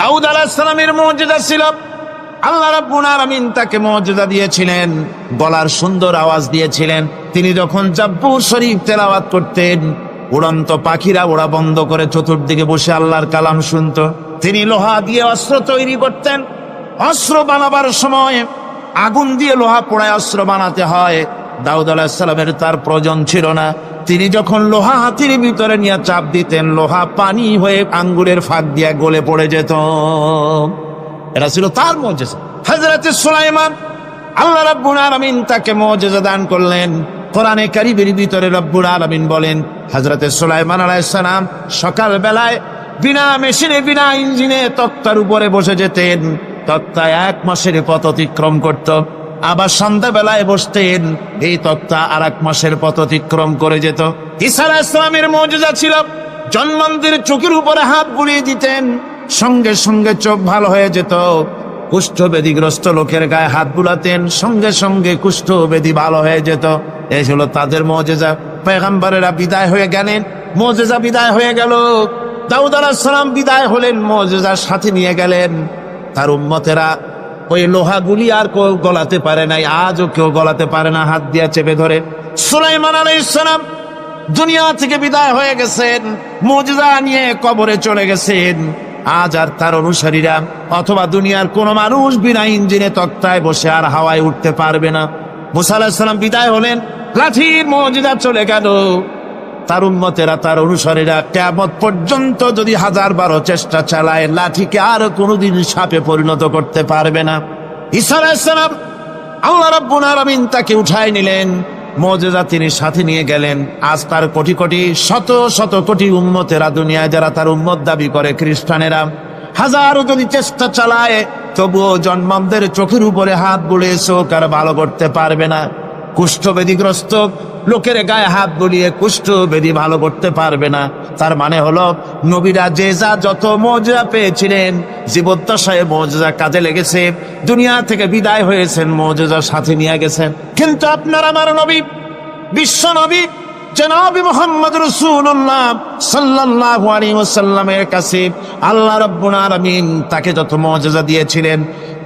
দাউদ আলাইহিস সালামের মুজিজা ছিল, আল্লাহ রাব্বুল আলামিন তাকে মুজিজা দিয়েছিলেন, গলার সুন্দর আওয়াজ দিয়েছিলেন। তিনি যখন জাব্বুর শরীফ তেলাওয়াত করতেন, উড়ন্ত পাখিরা ওড়া বন্ধ করে চতুর্দিকে বসে আল্লাহর কালাম শুনত। তিনি লোহা দিয়ে অস্ত্র তৈরি করতেন। অস্ত্র বানাবার সময় আগুন দিয়ে লোহা পোড়ায় অস্ত্র বানাতে হয়। দাউদ আলাইহিস সালামের তার প্রয়োজন ছিল না। তিনি যখন লোহা হাতির ভিতরে নিয়ে চাপ দিতেন, লোহা পানি হয়ে আঙ্গুরের ফাঁক দিয়ে গলে পড়ে যেত। এটা ছিল তার মুজিজা। হযরত সুলাইমান, আল্লাহ রাব্বুল আলামিন তাকে মুজিজা দান করলেন। কোরআনে কারীমের ভিতরে রব্বুল আলামিন বলেন, হযরত সুলাইমান আলাইহিস সালাম সকাল বেলায় বিনা মেশিনে বিনা ইঞ্জিনে তক্তার উপরে বসে যেতেন। তক্তা 1 মাসের পথ অতিক্রম করত। আবার সন্ধ্যা বেলায় বসতেন, এই তক্তা আর 1 মাসের পথ অতিক্রম করে যেত। ঈসা আলাইহিস সালামের মুজিজা ছিল, জন্মান্ধের চোখের উপরে হাত বুলিয়ে দিতেন, সঙ্গে সঙ্গে চোখ ভালো হয়ে যেত। কুষ্ঠব্যাধিগ্রস্ত লোকের গায়ে হাত বুলাতেন, সঙ্গে সঙ্গে কুষ্ঠব্যাধি ভালো হয়ে যেত। এই হলো তাদের মুজিজা। পয়গম্বরেরা বিদায় হয়ে গেলেন, মুজিজা বিদায় হয়ে গেল। দাউদ আলাইহিস সালাম বিদায় হলেন, মুজিজার সাথে নিয়ে গেলেন। তার উম্মতেরা ওই লোহাগুলি আর কেউ গলাতে পারে নাই, আজও কেউ গলাতে পারে না, হাত দিয়া চেপে ধরে। সুলাইমান আলাইহিস সালাম দুনিয়া থেকে বিদায় হয়ে গেছেন, মুজিজা নিয়ে কবরে চলে গেছেন। আজ আর তার অনুসারীরা অথবা দুনিয়ার কোন মানুষ বিনা ইঞ্জিনে তক্তায় বসে আর হাওয়ায় উঠতে পারবে না। মুসা আলাইহিস সালাম বিদায় হলেন, লাঠির মুজিজা চলে গেল। তার উম্মতেরা, তার অনুসারীরা কিয়ামত পর্যন্ত যদি 1000 চেষ্টা চালায়, লাঠিকে আর কোনোদিন সাপে পরিণত করতে পারবে না। ঈসা আলাইহিস সালাম, আল্লাহ রাব্বুল আলামিন তাকে উঠায় নিলেন, মুজিজা তিনি সাথে নিয়ে গেলেন। আজ তার কোটি কোটি শত শত কোটি উম্মতেরা দুনিয়ায় যারা তার উম্মত দাবি করে, খ্রিস্টানেরা, হাজারো যদি চেষ্টা চালায়, তবুও জন্মান্ধের চোখের উপরে হাত বুলিয়ে চোখ আর ভালো করতে পারবে না। কুষ্ঠব্যাধিগ্রস্ত লোকের গায়ে হাত বুলিয়ে কুষ্ঠব্যাধি ভালো করতে পারবে না। তার মানে হলো, নবীরা যে যা যত মুজিজা পেয়েছিলেন, জীবদ্দশায় মুজিজা কাজে লেগেছে, দুনিয়া থেকে বিদায় হয়েছেন, মুজিজার সাথে নিয়ে গেছেন। কিন্তু আপনার আমার নবী, বিশ্ব নবী জনাব মুহাম্মদ রাসূলুল্লাহ সাল্লাল্লাহু আলাইহি ওয়াসাল্লামের কাছে আল্লাহ রাব্বুল আলামিন তাকে যত মুজিজা দিয়েছিলেন,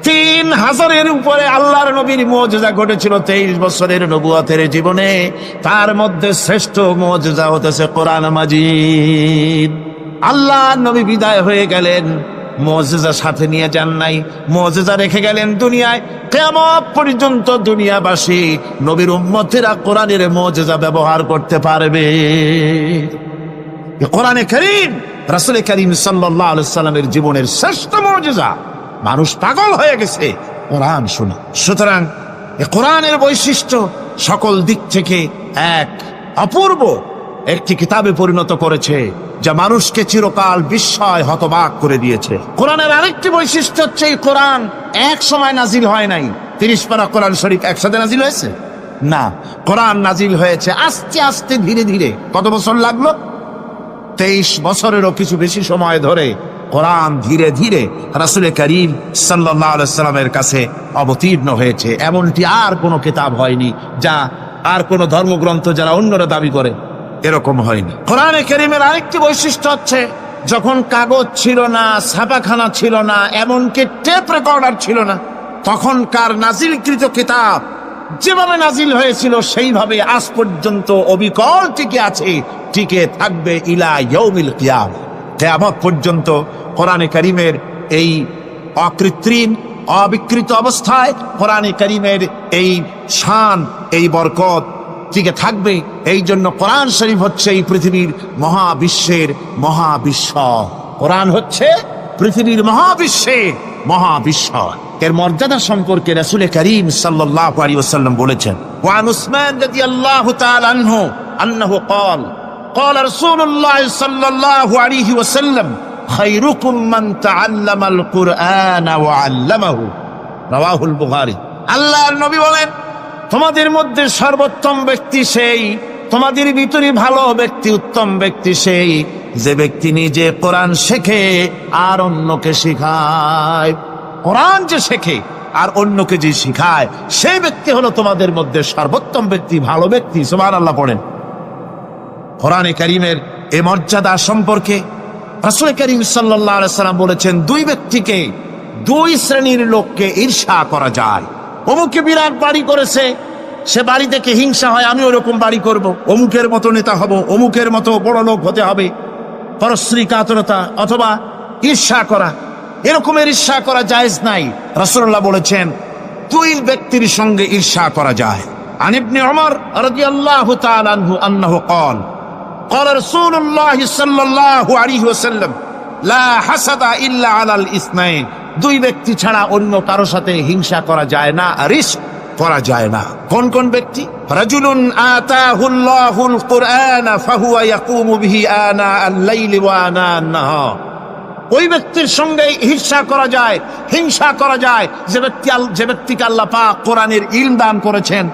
3000-এর উপরে আল্লাহর নবীর মুজিজা ঘটেছিল 23 বছরের নবুয়তের জীবনে। তার মধ্যে শ্রেষ্ঠ মুজিজা হতেছে কোরআন মাজিদ। আল্লাহর নবী বিদায় হয়ে গেলেন, মুজিজা সাথে নিয়ে যান নাই, মুজিজা রেখে গেলেন দুনিয়ায়। কিয়ামত পর্যন্ত দুনিয়াবাসী, নবীর উম্মতেরা কোরআনের মুজিজা ব্যবহার করতে পারবে। কোরআনে কারীম রাসূল কারীম সাল্লাল্লাহু আলাইহি ওয়াসাল্লামের জীবনের শ্রেষ্ঠ মুজিজা। মানুষ পাগল হয়ে গেছে কোরআন শুনে। সুতরাং এই কোরআনের বৈশিষ্ট্য সকল দিক থেকে এক অপূর্ব একটি কিতাবে পরিণত করেছে, যা মানুষকে চিরকাল বিস্ময় হতবাক করে দিয়েছে। কোরআনের আরেকটি বৈশিষ্ট্য হচ্ছে, এই কোরআন এক সময় নাজিল হয় নাই। 30 পারা কোরআন শরীফ একসাথে নাজিল হয়েছে না, কোরআন নাজিল হয়েছে আস্তে আস্তে, ধীরে ধীরে। কত বছর লাগলো? 23 বছরেরও কিছু বেশি সময় ধরে কোরআন ধীরে ধীরে রাসূল কারীম সাল্লাল্লাহু আলাইহি ওয়াসাল্লামের কাছে অবতীর্ণ হয়েছে। এমনটি আর কোনো কিতাব হয়নি, যা আর কোনো ধর্মগ্রন্থ যারা অন্যরা দাবি করে, এরকম হয়নি। কোরআনে কারীমের আরেকটি বৈশিষ্ট্য হচ্ছে, যখন কাগজ ছিল না, ছাপাখানা ছিল না, এমনকি টেপ রেকর্ডার ছিল না, তখনকার নাজিলকৃত কিতাব যেভাবে নাজিল হয়েছিল সেইভাবে আজ পর্যন্ত অবিকল টিকে আছে, টিকে থাকবে ইলা ইয়াউমিল কিয়ামah। কিয়ামত পর্যন্ত কোরআনে কারীমের এই অকৃত্রিম অবিকৃত অবস্থায় কোরআনে কারীমের এই শান, এই বরকত টিকে থাকবে। এই জন্য কোরআন শরীফ হচ্ছে এই পৃথিবীর মহাবিশ্বের মহাবিশ্ব। কোরআন হচ্ছে পৃথিবীর মহাবিশ্বের মহাবিশ্ব। এর মর্যাদা সম্পর্কে রাসূল কারীম সাল্লাল্লাহু আলাইহি ওয়াসাল্লাম বলেছেন, ওয়ান উসমান রাদিয়াল্লাহু তাআলা আনহু আন্নাহু ক্বাল قال رسول الله صلى الله عليه وسلم خيركم من تعلم القرآن وعلمه رواه البخاري। আল্লাহর নবী বলেন, তোমাদের মধ্যে সর্বোত্তম ব্যক্তি সেই, তোমাদের ভিতরে ভালো ব্যক্তি, উত্তম ব্যক্তি সেই, যে ব্যক্তি নিজে কোরআন শেখে আর অন্যকে শেখায়। কোরআন যে শেখে আর অন্যকে যে শেখায়, সেই ব্যক্তি হলো তোমাদের মধ্যে সর্বোত্তম ব্যক্তি, ভালো ব্যক্তি। সুবহানাল্লাহ পড়েন। কোরআনে কারীমের এই মর্যাদা সম্পর্কে রাসূল করিম সাল্লাল্লাহু আলাইহি সাল্লাম বলেছেন, দুই ব্যক্তিকে, দুই শ্রেণীর লোককে ঈর্ষা করা যায়। অমুকে বিরাট বাড়ি করেছে, সে বাড়ি থেকে হিংসা হয়, আমি ওরকম বাড়ি করব, অমুকের মতো নেতা হব, অমুকের মতো বড় লোক হতে হবে। পরশ্রী কাতরতা অথবা ঈর্ষা করা, এরকমের ঈর্ষা করা জায়েজ নাই। রাসূলুল্লাহ বলেছেন দুই ব্যক্তির সঙ্গে ঈর্ষা করা যায়। আন ইবনে ওমর রাদিয়াল্লাহু তাআলা আনহু আন্নাহু قال قال رسول الله صلى الله عليه وسلم لا حسد الا على الاثنين, দুই ব্যক্তি ছাড়া অন্য কারো সাথে হিংসা করা যায় না, ঈর্ষা করা যায় না। কোন কোন ব্যক্তি? রাজুলুন আতাহুল্লাহুল কুরআন ফাহুয়া ইয়াকুমু বিহি আনা আল-লাইলি ওয়া আনা আন-নাহার, ওই ব্যক্তির সঙ্গে ঈর্ষা করা যায়, হিংসা করা যায় যে ব্যক্তিকে আল্লাহ পাক কোরআনের ইলম দান করেছেন,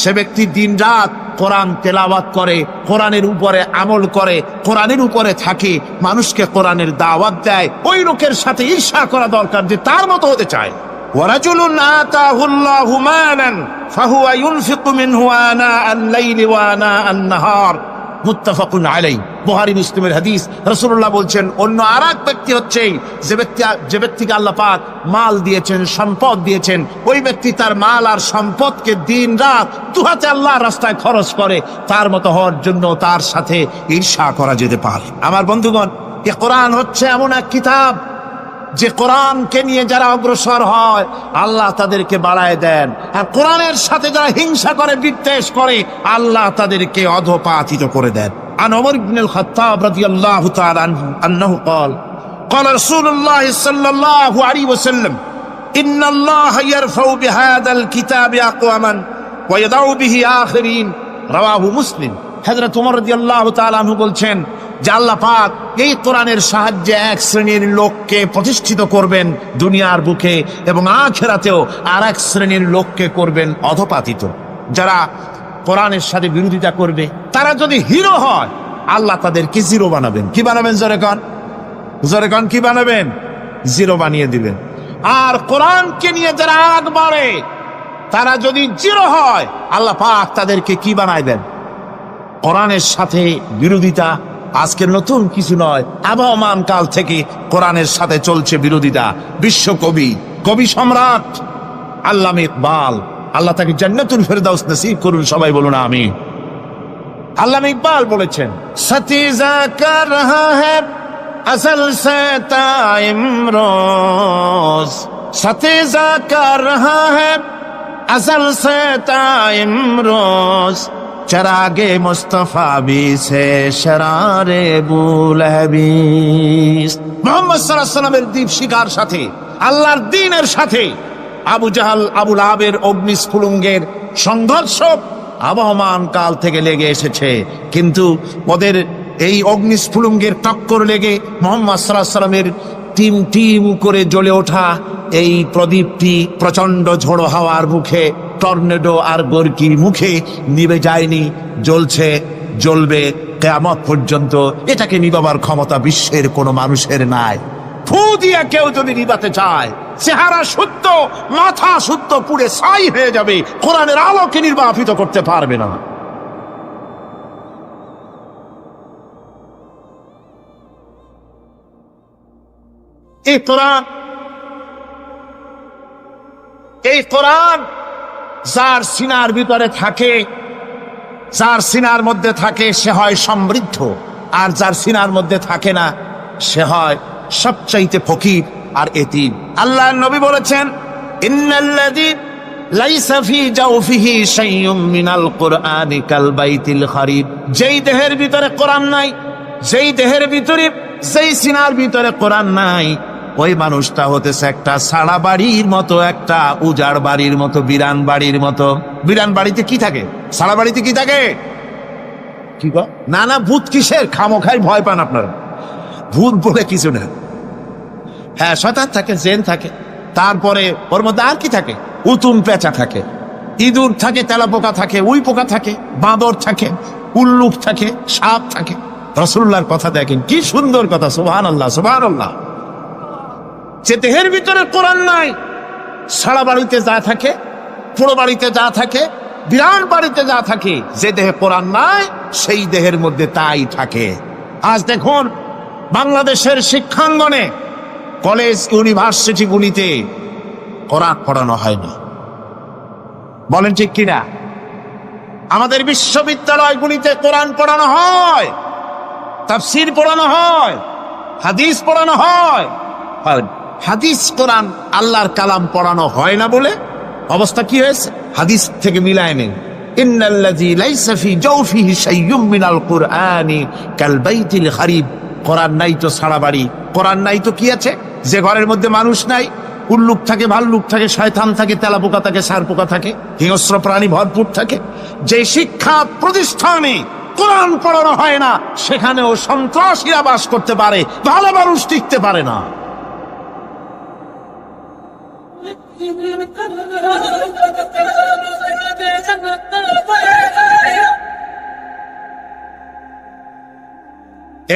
সে ব্যক্তি দিন রাত কোরআন তেলাওয়াত করে, কোরআনের উপরে আমল করে, কোরআনের উপরে থাকে, মানুষকে কোরআনের দাওয়াত দেয়। ওই লোকের সাথে ঈর্ষা করা দরকার যে তার মতো হতে চায়। ওয়ারাজুলুন আতাহুল্লাহু মালান ফাহুয়া ইউনফিকু মিনহু আনা আল-লাইলি ওয়া আনা আন-নাহার, মুত্তাফাকুন আলাইহি, বুখারী মুসলিমের হাদিস। রাসূলুল্লাহ বলছেন অন্য আরেক ব্যক্তি হচ্ছে যে ব্যক্তিকে আল্লাহ পাক মাল দিয়েছেন, সম্পদ দিয়েছেন, ওই ব্যক্তি তার মাল আর সম্পদকে দিন রাত দুহাতে আল্লাহর রাস্তায় খরচ করে, তার মতো হওয়ার জন্য তার সাথে ঈর্ষা করা যেতে পারে। আমার বন্ধুগণ, এই কোরআন হচ্ছে এমন এক কিতাব যে কোরআনকে নিয়ে যারা অগ্রসর হয় আল্লাহ তাদেরকে বাড়ায় দেন, আর কোরআনের সাথে যারা হিংসা করে, বিদ্বেষ করে, আল্লাহ তাদেরকে অধঃপাতিত করে দেন। আন ওমর ইবনে আল-খাত্তাব রাদিয়াল্লাহু তাআলা আনহু আন্নাহু قال قال رسول الله صلى الله عليه وسلم ان الله يرفع بهذا الكتاب اقواما ويضع به آخرين, রাওয়াহু মুসলিম। হযরত ওমর রাদিয়াল্লাহু তাআলা আনহু বলছেন যে আল্লাহ পাক এই কোরআনের সাহায্যে এক শ্রেণীর লোককে প্রতিষ্ঠিত করবেন দুনিয়ার বুকে, এবং আখিরাতেও আর এক শ্রেণীর লোককে করবেন অধঃপাতিত। যারা কোরআনের সাথে বিরোধিতা করবে, তারা যদি হিরো হয় আল্লাহ তাদেরকে জিরো বানাবেন। কি বানাবেন? জোরে কান কি বানাবেন? জিরো বানিয়ে দিবেন। আর কোরআনকে নিয়ে যারা আগ বাড়ে, তারা যদি জিরো হয় আল্লাহ পাক তাদেরকে কি বানাইবেন? কোরআনের সাথে বিরোধিতা আজকের নতুন কিছু নয়, আবহমান কাল থেকে কোরআনের সাথে চলছে বিরোধিতা। বিশ্বকবি, কবি সম্রাট আল্লামা ইকবাল, আল্লাহ তাকে জান্নাতুল ফেরদাউস নসিব করুন, সবাই বলুন আমিন। আল্লামা ইকবাল বলেছেন, সতীজা কর রহা হ্যায় আসল সে তাইমরোজ, সতীজা কর রহা হ্যায় আসল সে তাইমরোজ, চরাগে মুস্তফা বি সে শরারে বুলহবিস। মুহাম্মদ সাল্লাল্লাহু আলাইহি ওয়াসাল্লামের দ্বীপ শিকার সাথে, আল্লাহর দ্বীনের সাথে আবু জাহাল, আবু লাহাবের অগ্নিস্ফুলিঙ্গের সংঘর্ষ আবহমান কাল থেকে লেগে এসেছে, কিন্তু ওদের এই অগ্নিস্ফুলিঙ্গের টক্কর লেগে মুহাম্মদ সাল্লাল্লাহু আলাইহি ওয়াসাল্লামের টিম টিম করে জ্বলে ওঠা এই প্রদীপটি প্রচন্ড ঝোড়ো হাওয়ার মুখে, টর্নেডো আর গর্কির মুখে নিভে যায়নি, জ্বলছে, জ্বলবে কিয়ামত পর্যন্ত। এটাকে নিভাবার ক্ষমতা বিশ্বের কোনো মানুষের নাই। ফু দিয়ে কেউ যদি নিভাতে চায়, চেহারা শুদ্ধ, মাথা শুদ্ধ, পুড়ে ছাই হয়ে যাবে, কোরআনের আলোকে নির্বাপিত করতে পারবে না। এই কোরআন যার সিনার ভিতরে থাকে, যার সিনার মধ্যে থাকে, সে হয় সমৃদ্ধ, আর যার সিনার মধ্যে থাকে না সে হয় সবচাইতে ফকির আর এতিম। আল্লাহর নবী বলেছেন, ইন্নাল্লাযী লাইসা ফি জাওফিহি শাইউম মিনাল কুরআনি কাল বাইতিল খারিব, যেই দেহের ভিতরে কোরআন নাই, যেই দেহের ভিতরে, যেই সিনার ভিতরে কোরআন নাই, ওই মানুষটা হতেছে একটা সাড়া বাড়ির মতো, একটা উজাড় বাড়ির মতো, বিরান বাড়ির মতো। বিরান বাড়িতে কি থাকে? সাড়া বাড়িতে কি থাকে? কি গো? না না, ভূত কিসের? খামোখাই ভয় পান আপনারা। ভূত বলে কিছু না। হ্যাঁ, শয়তান থাকে, জিন থাকে, তারপরে ওর মধ্যে আর কি থাকে? উতুম পেঁচা থাকে, ইঁদুর থাকে, তেলাপোকা থাকে, উই পোকা থাকে, বাঁদর থাকে, উল্লুক থাকে, সাপ থাকে। রাসূলুল্লাহর কথা দেখেন, কি সুন্দর কথা। সুবহানাল্লাহ, সুবহানাল্লাহ। যে দেহের ভিতরে কোরআন নাই, সারা বাড়িতে যা থাকে, পুরো বাড়িতে যা থাকে, বিরাট বাড়িতে যা থাকে, যে দেহে কোরআন নাই সেই দেহের মধ্যে তাই থাকে। আজ দেখুন বাংলাদেশের শিক্ষাঙ্গনে কলেজ ইউনিভার্সিটিগুলিতে কোরআন পড়ানো হয় না। বলেন ঠিক কিনা? আমাদের বিশ্ববিদ্যালয়গুলিতে কোরআন পড়ানো হয়, তাফসীর পড়ানো হয়, হাদিস পড়ানো হয়। আর হাদিস কোরআন আল্লাহর কালাম পড়ানো হয় না বলে অবস্থা কি হয়েছে? হাদিস থেকে মিলায় নেন, ইন্নাল্লাযী লাইসা ফী জাওফিহি শাইয়্যুম মিনাল কুরআনি কাল বাইতিল খারিব। কোরআন নাই তো সারা বাড়ি, কোরআন নাই তো কি আছে? যে ঘরের মধ্যে মানুষ নাই, উল্লুক থাকে, ভাল্লুক থাকে, শয়তান থাকে, তেলাপোকা থাকে, সারপোকা থাকে, হিংস্র প্রাণী ভরপুর থাকে। যে শিক্ষা প্রতিষ্ঠানে কোরআন পড়ানো হয় না, সেখানেও সন্ত্রাসীরা বাস করতে পারে, ভালো মানুষ টিকতে পারে না।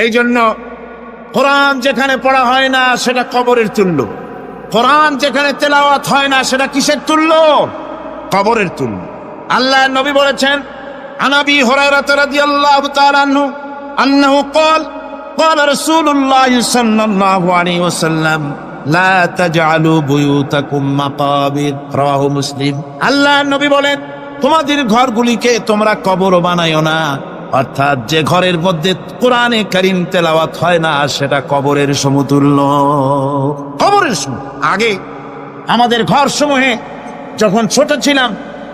এই জন্য কোরআন যেখানে পড়া হয় না সেটা কবরের তুল্য, কোরআন যেখানে তেলাওয়াত হয় না সেটা কিসের তুল্য? কবরের তুল্য। আল্লাহর নবী বলেছেন, আনাবি হুরায়রা রাদিয়াল্লাহু তাআলা আনহু আন্নাহু ক্বাল ক্বালা রাসূলুল্লাহ সাল্লাল্লাহু আলাইহি ওয়াসাল্লাম লা তাজআলু বুয়ুতাকুম মাকাবির, রাওয়াহু মুসলিম। আল্লাহর নবী বলেন, তোমাদের ঘরগুলিকে তোমরা কবর বানায়ো না। অর্থাৎ যে ঘরের মধ্যে কোরআনে কারীম তেলাওয়াত হয় না সেটা কবরের সমতুল্য। কবরের সম। আগে আমাদের ঘর সমূহে যখন ছোট ছিলাম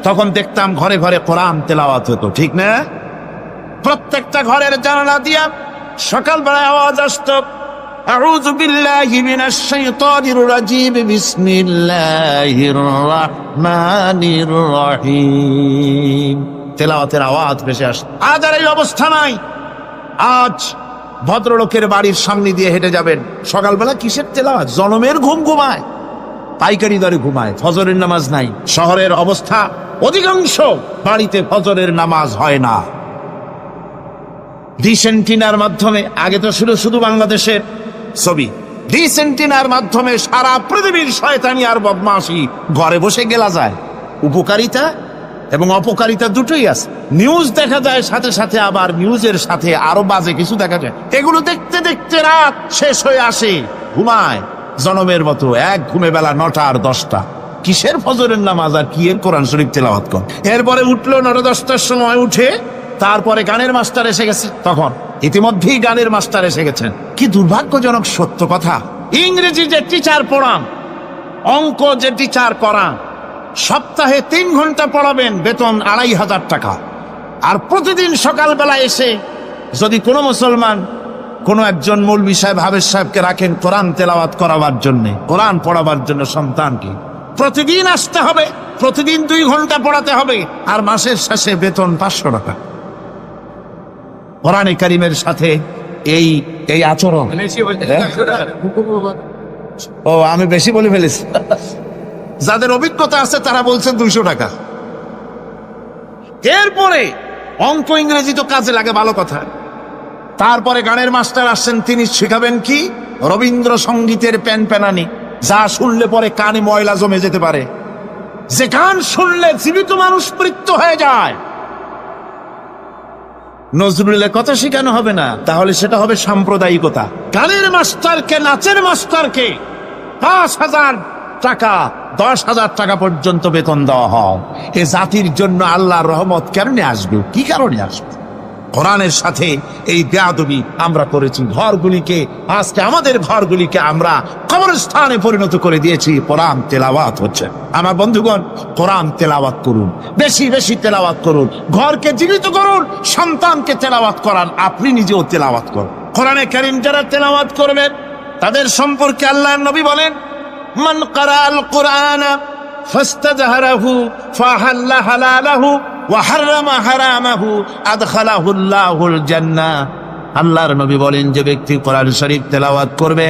তখন দেখতাম ঘরে ঘরে কোরআন তেলাওয়াত হতো, ঠিক না? প্রত্যেকটা ঘরের জানালা দিয়া সকালবেলায় আওয়াজ আসতো, আউযু বিল্লাহি মিনাশ শাইতানির রাজীম, বিসমিল্লাহির রাহমানির রহিম। তেলাওয়াতের আওয়াজ ভেসে আসে। আজ আর এই অবস্থা নাই। আজ ভদ্রলোকের বাড়ির সামনে দিয়ে হেঁটে যাবেন, সকালবেলা কিসের তেলাওয়াত? জনমের ঘুম ঘুমায়, পাইকারি দরে ঘুমায়, ফজরের নামাজ নাই। শহরের অবস্থা, অধিকাংশ বাড়িতে ফজরের নামাজ হয় না। ডিসেন্টিনার মাধ্যমে, আগে তো শুধু বাংলাদেশের ছবি, ডিসেন্টিনার মাধ্যমে সারা পৃথিবীর শয়তানি আর বদমাশি ঘরে বসে গেলা যায়। উপকারিতা এবং অপকারিতা দুটোই আছে। নিউজ দেখা যায়, সাথে সাথে আবার নিউজের সাথে আরো বাজে কিছু দেখা যায়। এগুলো দেখতে দেখতে রাত শেষ হয়ে আসে, ঘুমায় জনমের মতো, এক ঘুমে বেলা 9টা আর 10টা। কিসের ফজরের নামাজ আর কি এর কোরআন শরীফ তেলাওয়াত কর। এরপরে উঠলো 9-10টার সময়, উঠে তারপরে গানের মাস্টার এসে গেছে। তখন ইতিমধ্যেই গানের মাস্টার এসে গেছেন। কি দুর্ভাগ্যজনক সত্য কথা, ইংরেজি যে টিচার পড়ান, অঙ্ক যে টিচার করান, সপ্তাহে 3 ঘন্টা পড়াবেন, বেতন 2500 টাকা। আর প্রতিদিন সকালবেলা এসে যদি কোনো মুসলমান কোনো একজন মৌলভী সাহেব, হাফেজ সাহেবকে রাখেন কোরআন তেলাওয়াত করাবার জন্য, কোরআন পড়াবার জন্য সন্তানকে, প্রতিদিন আসতে হবে, প্রতিদিন 2 ঘন্টা পড়াতে হবে, আর মাসের শেষে বেতন 500 টাকা। কোরআনে কারীমের সাথে এই এই আচরণ। ও, আমি বেশি বলে ফেলেছি। যাদের অভিজ্ঞতা আছে তারা বলছেন 200 টাকা। এরপরে অঙ্ক ইংরেজি তো কাজে লাগে, ভালো কথা। তারপরে গানের মাস্টার আসছেন, তিনি শিখাবেন কি? রবীন্দ্রসঙ্গীতের প্যানপ্যানানি, যা শুনলে পরে কানে ময়লা জমে যেতে পারে, যে গান শুনলে জীবিত মানুষ মৃত্যু হয়ে যায়। নজরুলের কথা শেখানো হবে না, তাহলে সেটা হবে সাম্প্রদায়িকতা। গানের মাস্টারকে, নাচের মাস্টারকে 5,000 টাকা, 10,000 টাকা পর্যন্ত বেতন দেওয়া হয়। এ জাতির জন্য আল্লাহর রহমত কেমনে আসবে? কি কারণে আসবে? কোরআনের সাথে এই বেয়াদবি আমরা করেছি। ঘরগুলিকে, আজকে আমাদের ঘরগুলিকে আমরা কবরস্থানে পরিণত করে দিয়েছি। কোরআন তেলাওয়াত হচ্ছে। আমার বন্ধুগণ, কোরআন তেলাওয়াত করুন, বেশি বেশি তেলাওয়াত করুন, ঘরকে জীবিত করুন, সন্তানকে তেলাওয়াত করান, আপনি নিজেও তেলাওয়াত করুন। কোরআনে কারীম যারা তেলাওয়াত করবেন তাদের সম্পর্কে আল্লাহর নবী বলেন, মান ক্বারাআল কুরআনা ফাস্তাজহারাহু ফাহাল্লা হালালাহু ওয়া হারামা হারামাহু আদখালাহুল্লাহুল জান্নাহ। আল্লাহর নবী বলেন, যে ব্যক্তি কোরআন শরীফ তেলাওয়াত করবে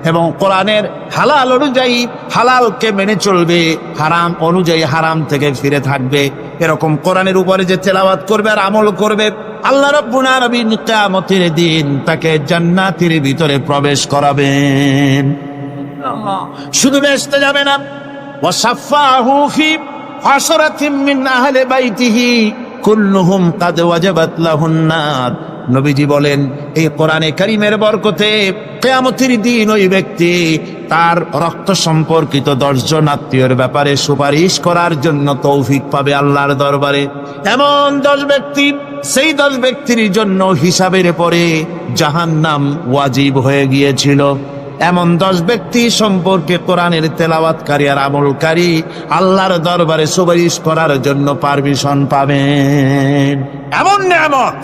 এবং কোরআনের হালাল অনুযায়ী হালালকে মেনে চলবে, হারাম অনুযায়ী হারাম থেকে ফিরে থাকবে, এরকম কোরআনের উপরে যে তেলাওয়াত করবে আর আমল করবে, আল্লাহ রাব্বুল আলামিন কিয়ামতের দিন তাকে জান্নাতের ভিতরে প্রবেশ করাবেন। শুধু বেহেশতে যাবে না, ওয়াসাফাহু ফি আশরাতিন মিন আহলি বাইতিহি কুল্লুহুম কাদ ওয়াজাবাত লাহুন নার। নবীজি বলেন এই কোরআনে কারীমের বরকতে কিয়ামতের দিন ওই ব্যক্তি তার রক্ত সম্পর্কিত 10 জন আত্মীয়ের ব্যাপারে সুপারিশ করার জন্য তৌফিক পাবে আল্লাহর দরবারে। এমন 10 ব্যক্তি, সেই 10 ব্যক্তির জন্য হিসাবের পরে জাহান্নাম ওয়াজিব হয়ে গিয়েছিল। এমন 10 ব্যক্তি সম্পর্কে কোরআনের তেলাওয়াতকারী আর আমলকারী আল্লাহর দরবারে সুপারিশ করার জন্য পারমিশন পাবেন। এমন নিয়ামত,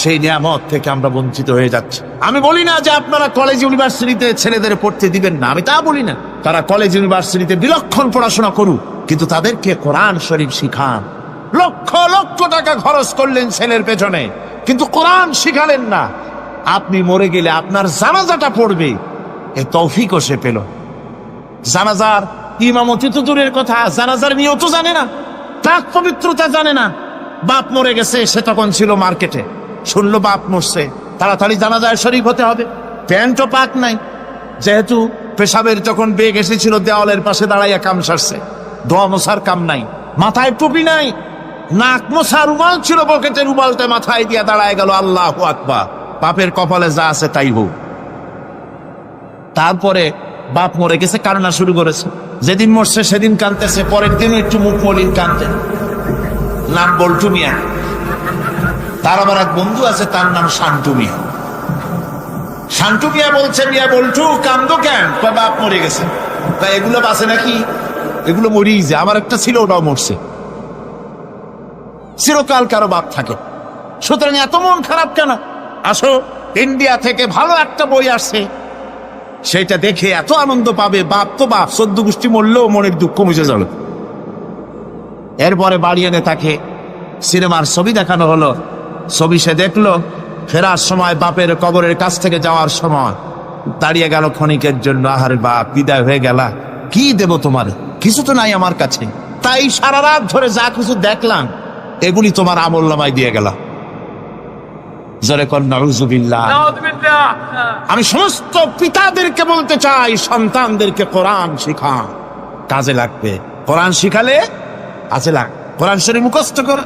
সেই নিয়ামত থেকে আমরা বঞ্চিত হয়ে যাচ্ছি। আমি বলি না যে আপনারা কলেজ ইউনিভার্সিটিতে ছেলেদের পড়তে দিবেন না, আমি তা বলি না। তারা কলেজ ইউনিভার্সিটিতে বিলক্ষণ পড়াশোনা করুক, কিন্তু তাদেরকে কোরআন শরীফ শিখান। লক্ষ লক্ষ টাকা খরচ করলেন ছেলের পেছনে, কিন্তু কোরআন শিখালেন না। আপনি মরে গেলে আপনার জানাজাটা পড়বে, এ তৌফিকও সে পেল। জানাজার ইমামতি তো দূরের কথা, জানাজার নিয়ত জানে না, পাক পবিত্রতা জানে না। বাপ মরে গেছে, সে তখন ছিল মার্কেটে, শুনলো বাপ মরছে, তাড়াতাড়ি জানাজায় শরীক হতে হবে। প্যান্টও পাক নাই, যেহেতু পেশাবের যখন বেগ এসেছিল দেওয়ালের পাশে দাঁড়াইয়া কাম সারছে, দোয়া মোছার কাম নাই, মাথায় টুপি নাই, নাক মোছা রুমাল ছিল পকেটে, রুমালটা মাথায় দিয়া দাঁড়ায় গেল। আল্লাহু আকবার, বাপের কপালে যা আছে তাই হোক। তারপরে বাপ মরে গেছে, কান্না শুরু করেছে। যেদিন মরছে সেদিন কাঁদতেছে, পরের দিনও একটু মুখ মলিন কাঁদতে। নাম বল্টু মিয়া। তার আবার এক বন্ধু আছে, তার নাম শান্টু মিয়া। শান্টু মিয়া বলছে, মিয়া বল্টু কান্দো কেন? বাপ মরে গেছে। তা এগুলো বাঁচে নাকি? এগুলো মরিই যায়। আমার একটা ছিল, ওটাও মরছে। চিরকাল কারো বাপ থাকে, সুতরাং এত মন খারাপ কেন? আসো, ইন্ডিয়া থেকে ভালো একটা বই আসছে, সেটা দেখে এত আনন্দ পাবে। বাপ তো বাপ, 14 গোষ্ঠী মরলেও মনের দুঃখ মুছে যাবে। এরপরে বাড়ি এনে তাকে সিনেমার ছবি দেখানো হলো। ছবি সে দেখলো, ফেরার সময় বাপের কবরের কাছ থেকে যাওয়ার সময় দাঁড়িয়ে গেল ক্ষণিকের জন্য। আহারে বাপ, বিদায় হয়ে গেলা, কি দেব তোমার? কিছু তো নাই আমার কাছে, তাই সারা রাত ধরে যা কিছু দেখলাম এগুলি তোমার আমলনামায় দিয়ে গেলাম। জোরে কর নাউযুবিল্লাহ। আমি সমস্ত পিতাদেরকে বলতে চাই, সন্তানদেরকে কোরআন শিখান, কাজে লাগবে। কোরআন শিখালে কাজে লাগ। কোরআন শরীফ মুখস্থ কর,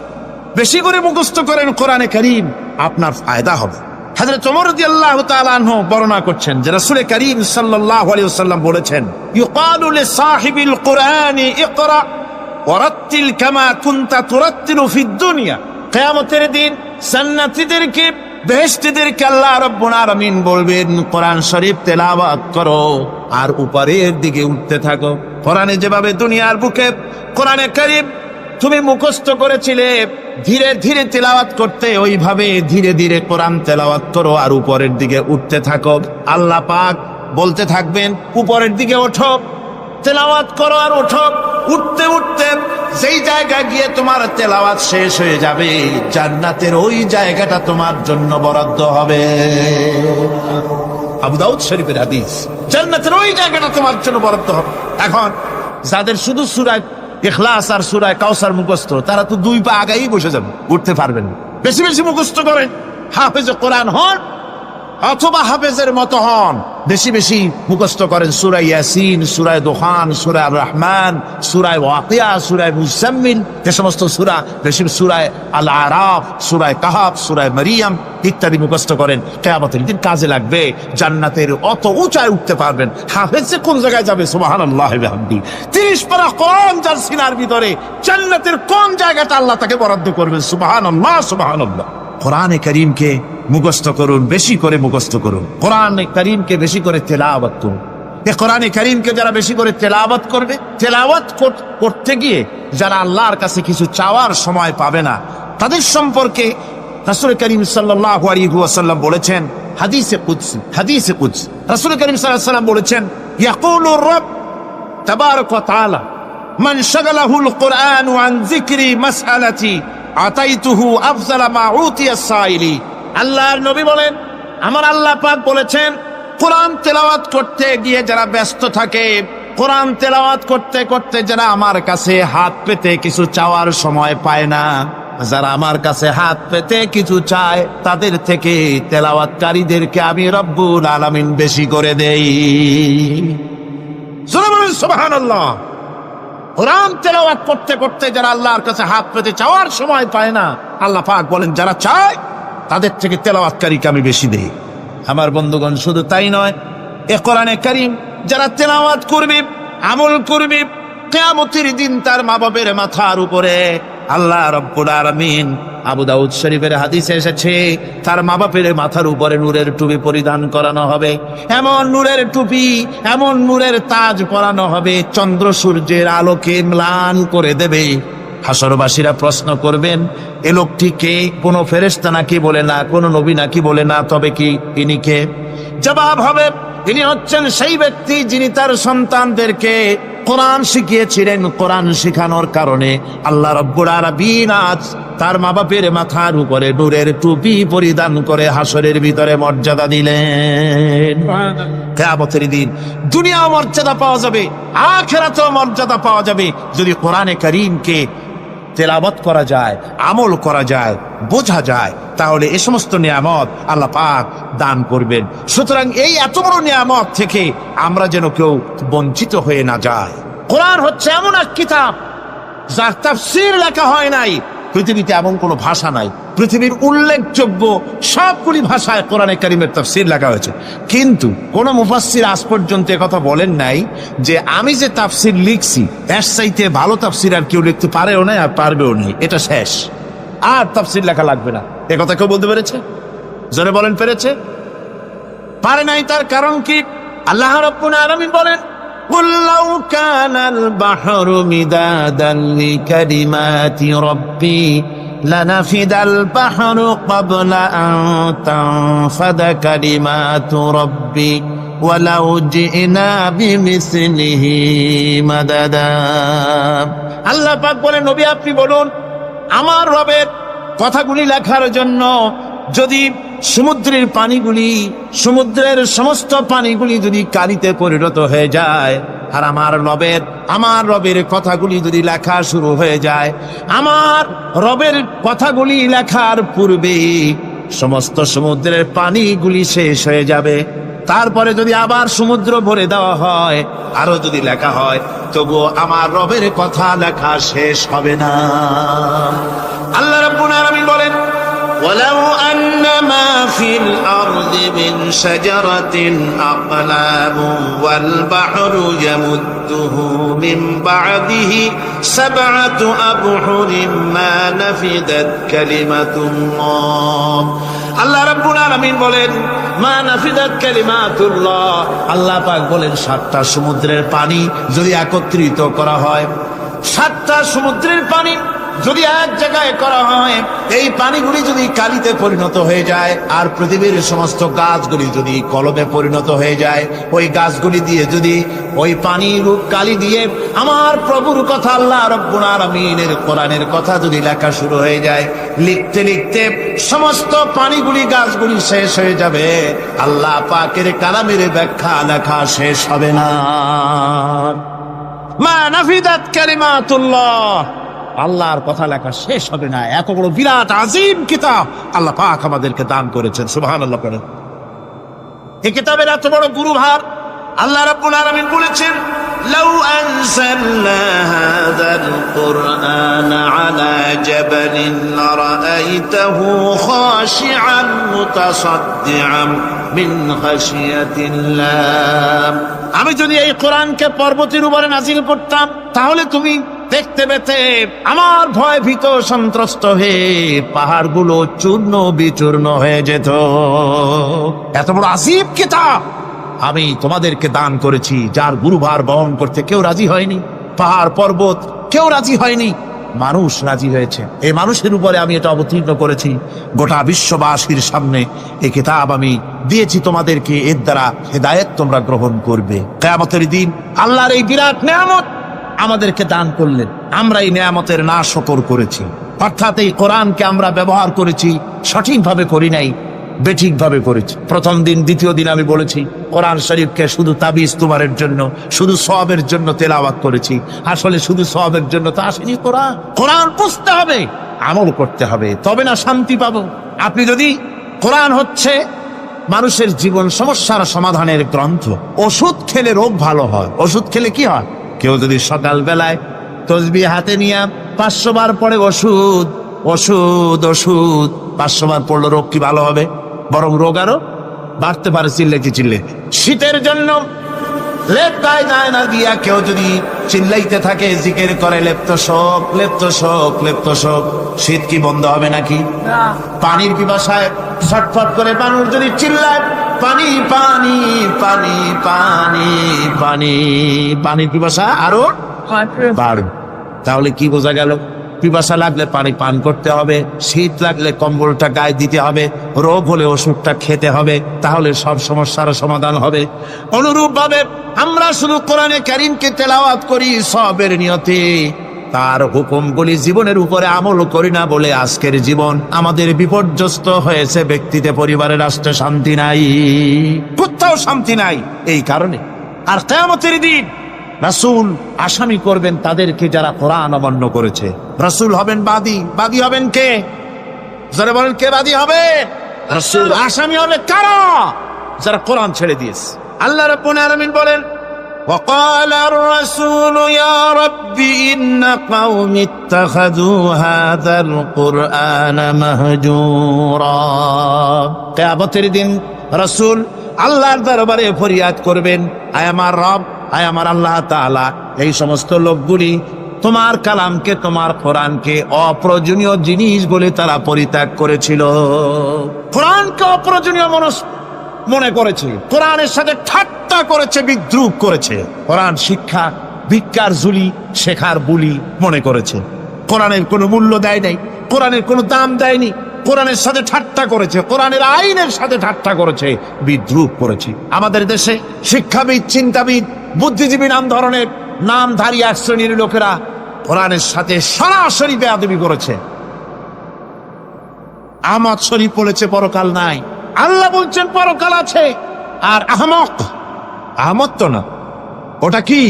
বেশি করে মুখস্থ করেন কোরআনে কারীম, আপনার ফায়দা হবে। হযরত ওমর রাদিয়াল্লাহু তাআলা আনহু বর্ণনা করছেন যে রাসূল কারীম সাল্লাল্লাহু আলাইহি ওয়াসাল্লাম বলেছেন, ইউকালু লিসাহিবিল কুরআনি ইকরা ওয়ারাত্তিল কামা কুনতা তুরাত্তিলু ফিদ দুনিয়া। কিয়ামতের দিন জান্নাতীদেরকে, বেহেশতীদেরকে আল্লাহ রাব্বুল আলামিন বলবেন, কোরআন শরীফ তেলাওয়াত করো আর উপরের দিকে উঠতে থাকো। কোরআনে যেভাবে দুনিয়ার বুকে কোরআনে কারীম তুমি মুখস্থ করেছিলে, ধীরে ধীরে তেলাওয়াত করতে, ওইভাবে ধীরে ধীরে কোরআন তেলাওয়াত করো আর উপরের দিকে উঠতে থাকো। আল্লাহ পাক বলতে থাকবেন, উপরের দিকে ওঠো, তেলাওয়াত করো আর ওঠো। উঠতে উঠতে যেই জায়গায় গিয়ে তোমার তেলাওয়াত শেষ হয়ে যাবে, জান্নাতের ওই জায়গাটা তোমার জন্য বরাদ্দ হবে। আবু দাউদ শরীফের হাদিস, জান্নাতের ওই জায়গাটা তোমার জন্য বরাদ্দ হবে। এখন যাদের শুধু সূরা ইখলাস আর সূরা কাউসার মুখস্থ, তারা তো 2 পা আগাই বসে যাবে, উঠতে পারবেন না। বেশি বেশি মুখস্থ করেন, হাফেজ কোরআন হন অথবা হাফেজের মতো হন। বেশি বেশি মুখস্থ করেন সূরা ইয়াসিন, সূরা দুখান, সূরা আর রহমান, সূরা ওয়াকিয়া, সূরা মুজাম্মিল, যে সমস্ত সূরা, বেশি সূরা আল আরাফ, সূরা কাহাফ, সূরা মারিয়াম ইত্যাদি মুখস্থ করেন। কিয়ামতের দিন কাজে লাগবে, জান্নাতের অত উঁচায় উঠতে পারবেন। হাফেজ যে কোন জায়গায় যাবে, সুবহানাল্লাহ ওয়া বিহামদি। 30 পারা কোরআন যার সিনার ভিতরে, জান্নাতের কোন জায়গাটা আল্লাহ তাকে বরাদ্দ করবেন। সুবহানাল্লাহ, সুবহানাল্লাহ। কোরআনে কারীমকে মুখস্থ করুন, বেশি করে মুখস্থ করুন। কোরআনে কারীমকে বেশি করে তেলাওয়াত করুন। এই কোরআনে কারীমকে যারা বেশি করে তেলাওয়াত করবে, তেলাওয়াত করতে গিয়ে যারা আল্লাহর কাছে কিছু চাওয়ার সময় পাবে না, তাদের সম্পর্কে রাসূল কারীম সাল্লাল্লাহু আলাইহি ওয়াসাল্লাম বলেছেন, হাদিসে কুদসি, রাসূল কারীম সাল্লাল্লাহু আলাইহি ওয়াসাল্লাম বলেছেন, ইয়াকুলুর রাব তাবারাক ওয়া তাআলা মান শাগালাহুল কুরআন আন যিকরি মাসআলাতি আতাইতুহু আফজালা মা উতিয়া সাইলি। আল্লাহর নবী বলেন, আমার আল্লাহ পাক বলেছেন, কোরআন তেলাওয়াত করতে গিয়ে যারা ব্যস্ত থাকে, কোরআন তেলাওয়াত করতে করতে যারা আমার কাছে হাত পেতে কিছু চাওয়ার সময় পায় না, যারা আমার কাছে হাত পেতে কিছু চায়, তাদের থেকে তেলাওয়াতকারীদেরকে আমি রব্বুল আলামিন বেশি করে দেই। সুবহানাল্লাহ। কোরআন তেলাওয়াত করতে করতে যারা আল্লাহর কাছে হাত পেতে চাওয়ার সময় পায় না, আল্লাহ পাক বলেন যারা চায় তাদের থেকে তেলাওয়াতকারীকে আমি বেশি দেই। আমার বন্ধুগণ, শুধু তাই নয়, এ কোরআনে কারীম যারা তেলাওয়াত করবে, আমল করবে, কিয়ামতের দিন তার মা বাপের মাথার উপরে আল্লাহ রাব্বুল আলামিন, আবু দাউদ শরীফের হাদিসে এসেছে, তার মা বাপের মাথার উপরে নূরের টুপি পরিধান করানো হবে। এমন নূরের টুপি, এমন নূরের তাজ পরানো হবে, চন্দ্র সূর্যের আলোকে ম্লান করে দেবে। হাসরবাসীরা প্রশ্ন করবেন, এ লোকটি কে? কোনো ফেরেশতা নাকি? বলে না। কোনো নবী নাকি? বলে না। তবে কি ইনি কে? জবাব হবে, ইনি হচ্ছেন সেই ব্যক্তি যিনি তার সন্তানদেরকে কোরআন শিখিয়েছিলেন। কোরআন শিখানোর কারণে আল্লাহ রাব্বুল আলামিন আজ তার মা বাপের মাথার উপরে নূরের টুপি পরিধান করে হাসরের ভিতরে মর্যাদা দিলেন। কিয়ামতের দিন দুনিয়াও মর্যাদা পাওয়া যাবে, আখিরাতেও মর্যাদা পাওয়া যাবে যদি কোরআনে কারীমকে তেলাওয়াত করা যায়, আমল করা যায়, বোঝা যায়, তাহলে এই সমস্ত নিয়ামত আল্লাহ পাক দান করবেন। সুতরাং এই এত বড় নিয়ামত থেকে আমরা যেন কেউ বঞ্চিত হয়ে না যায়। কোরআন হচ্ছে এমন এক কিতাব যার তাফসীর লেখা হয় নাই। পৃথিবীতে এমন কোনো ভাষা নাই, পৃথিবীর উল্লেখযোগ্য সবগুলি ভাষায় কোরআনে কারীমের তাফসীর লেখা হয়েছে, কিন্তু কোন মুফাসসির আজ পর্যন্ত কথা বলেন নাই যে আমি যে তাফসীর লিখছি এর চাইতে ভালো তাফসীর আর কেউ লিখতে পারেও না আর পারবেও না, এটা শেষ, আর তাফসীর লেখা লাগবে না। এ কথা কেউ বলতে পেরেছে? জোরে বলেন, পেরেছে? পারে নাই। তার কারণ কি? আল্লাহ রাব্বুল আলামিন বলেন, قُلْ لَوْ كَانَ الْبَحْرُ مِدَادًا لِكَلِمَاتِ رَبِّي لَنَفِدَ الْبَحْرُ قَبْلَ أَن تَنفَدَ كَلِمَاتُ رَبِّي وَلَوْ جِئْنَا بِمِثْلِهِ مَدَدًا। আল্লাহ পাক বলেন, নবী আপনি বলুন, আমার রবের কথাগুলি লেখার জন্য যদি সমুদ্রের পানিগুলি, সমুদ্রের সমস্ত পানিগুলি যদি কালিতে পরিণত হয়ে যায়, আর আমার রবের কথাগুলি যদি লেখা শুরু হয়ে যায়, আমার রবের কথাগুলি লেখার পূর্বে সমস্ত সমুদ্রের পানিগুলি শেষ হয়ে যাবে, তারপরে যদি আবার সমুদ্র ভরে দেওয়া হয়, আরো যদি লেখা হয়, তবুও আমার রবের কথা লেখা শেষ হবে না। আল্লাহ রাব্বুল আলামিন বলেন, وَلَوْ أَنَّ مَا فِي الْأَرْضِ مِنْ شَجَرَةٍ أَقْلَامٌ وَالْبَحْرُ يَمُدُّهُ مِنْ بَعْدِهِ سَبْعَةُ أَبْحُرٍ مَا نَفِدَتْ كَلِمَةُ اللَّهِ। আল্লাহ রাব্বুল আলামিন বলেন, মা নাফিদাত কালিমাতুল্লাহ। আল্লাহ পাক বলেন, 7টা সমুদ্রের পানি যদি একত্রিত করা হয়, 7টা সমুদ্রের পানি যদি এক জায়গায় করা হয়, এই পানিগুলি যদি কালিতে পরিণত হয়ে যায়, আর পৃথিবীর সমস্ত গাছগুলি যদি কলমে পরিণত হয়ে যায়, ওই গাছগুলি দিয়ে যদি ওই পানি রূপ কালি দিয়ে আমার প্রভুর কথা, আল্লাহ রাব্বুল আলামিনের কোরআনের কথা যদি লেখা শুরু হয়ে যায়, লিখতে লিখতে সমস্ত পানিগুলি, গাছগুলি শেষ হয়ে যাবে, আল্লাহ পাকের কালামের ব্যাখ্যা লেখা শেষ হবে না। মা নাফিদাত কালিমাতুল্লাহ, আল্লাহর কথা লেখা শেষ হবে না। এত বড় বিরাট আজিম কিতাব আল্লাহ পাক আমাদেরকে দান করেছেন, সুবহানাল্লাহ করেন। এই কিতাবের এত বড় গুরুভার আল্লাহ রাব্বুল আলামিন বলেছেন, লাউ আনজালনা হাযাল কুরআন আলা জাবালিন লারাআইতাহু খাশিআন মুতাসাদ্দিআন মিন খাশিয়াতিল্লাহ। আমি যদি এই কোরআনকে পর্বতের উপরে নাযিল করতাম, তাহলে তুমি দেখতে পেতে আমার ভয় ভীত সন্ত্রস্ত হয়ে পাহাড়গুলো চূর্ণ বিচূর্ণ হয়ে যেত। এত বড় আসিফ কিতাব আমি তোমাদেরকে দান করেছি, যার গুরুভার বহন করতে কেউ রাজি হয়নি, পাহাড় পর্বত কেউ রাজি হয়নি, মানুষ রাজি হয়েছে। এই মানুষের উপরে আমি এটা অবতীর্ণ করেছি, গোটা বিশ্ববাসীর সামনে এই কিতাব আমি দিয়েছি তোমাদেরকে, এর দ্বারা হেদায়েত তোমরা গ্রহণ করবে। কিয়ামতের দিন আল্লাহর এই বিরাট নিয়ামত আমাদেরকে দান করলেন, আমরা এই নিয়ামতের না শুকর করেছি, অর্থাৎ এই কোরআনকে আমরা ব্যবহার করেছি, সঠিকভাবে করি নাই, বেঠিকভাবে করেছি। প্রথম দিন, দ্বিতীয় দিন আমি বলেছি কোরআন শরীফকে শুধু তাবিজ তুমারের জন্য, শুধু সওয়াবের জন্য তেলাওয়াত করেছি। আসলে শুধু সওয়াবের জন্য তো আসেনি কোরআন। কোরআন বুঝতে হবে, আমল করতে হবে, তবে না শান্তি পাবো। আপনি যদি, কোরআন হচ্ছে মানুষের জীবন সমস্যার সমাধানের গ্রন্থ। ওষুধ খেলে রোগ ভালো হয়, ওষুধ খেলে কি হয়? কেউ যদি সকাল বেলায় তসবিহ হাতে নিয়ে 500 বার পড়ে ওষুধ ওষুধ ওষুধ, 500 বার পড়লো রোগ কি ভালো হবে? বরং রোগ আরো বাড়তে পারে চিল্লে কি চিল্লে। শীতের জন্য লেপ গায়ে যায় না দিয়া কেউ যদি চিল্লাইতে থাকে, জিকির করে লেপ্ত শোক লেপ্ত শোক লেপ্ত শোক, শীত কি বন্ধ হবে নাকি? পানির পিপাসায় ছটফট করে মানুষ যদি চিল্লায় পানি পানি পানি পানি পানি, পানির পিপাসা আরো বাড়বে। তাহলে কি বোঝা গেল? পিপাসা লাগলে পানি পান করতে হবে, শীত লাগলে কম্বলটা গায়ে দিতে হবে, রোগ হলে ওষুধটা খেতে হবে, তাহলে সব সমস্যার সমাধান হবে। অনুরূপ ভাবে আমরা শুধু কোরআনে কারীমকে তেলাওয়াত করি সবের নিয়তে, তার হুকুমগুলি জীবনের উপরে আমল করি না বলে আজকের জীবন আমাদের বিপর্যস্ত হয়েছে। ব্যক্তিতে, পরিবারে, রাষ্ট্রে শান্তি নাই, কোথাও শান্তি নাই এই কারণে। আর কিয়ামতের দিন রাসূল আসামি করবেন তাদেরকে যারা কোরআন অমান্য করেছে। রাসূল হবেন বাদী, বাদী হবেন কে? যারা বলেন কে বাদী হবে? রাসূল। আসামি হবে কারা? যারা কোরআন ছেড়ে দিয়েছে। আল্লাহ রাব্বুল আলামিন বলেন وقال الرسول يا رب إن قوم اتخذوا هذا القرآن مهجورا। কিয়ামতের দিন রাসূল আল্লাহর দরবারে ফরিয়াদ করবেন, আয় আমার রব, আয় আমার আল্লাহ তাআলা, এই সমস্ত লোকগুলি তোমার কালামকে, তোমার কোরআনকে অপ্রয়োজনীয় জিনিস বলে তারা পরিত্যাগ করেছিল। কোরআনকে অপ্রয়োজনীয় মনে করেছে, কোরআনের সাথে ঠাট্টা করেছে, বিদ্রুপ করেছে, কোরআন শিক্ষা ভিক্ষার ঝুলি শেখার বুলি মনে করেছে, কোরআনের কোনো মূল্য দেয় নাই, কোরআনের কোনো দাম দেয়নি, কোরআনের সাথে ঠাট্টা করেছে, কোরআনের আইনের সাথে ঠাট্টা করেছে, বিদ্রুপ করেছে। আমাদের দেশে শিক্ষাবিদ, চিন্তাবিদ, বুদ্ধিজীবী নাম ধরনের নামধারী এক শ্রেণীর লোকেরা কোরআনের সাথে সরাসরি বেয়াদবি করেছে। আহমদ শরীফ বলেছে পরকাল নাই, আল্লাহ বলছেন পরকাল আছে। আর আহমক, আহমদ তো না, ওটা কি?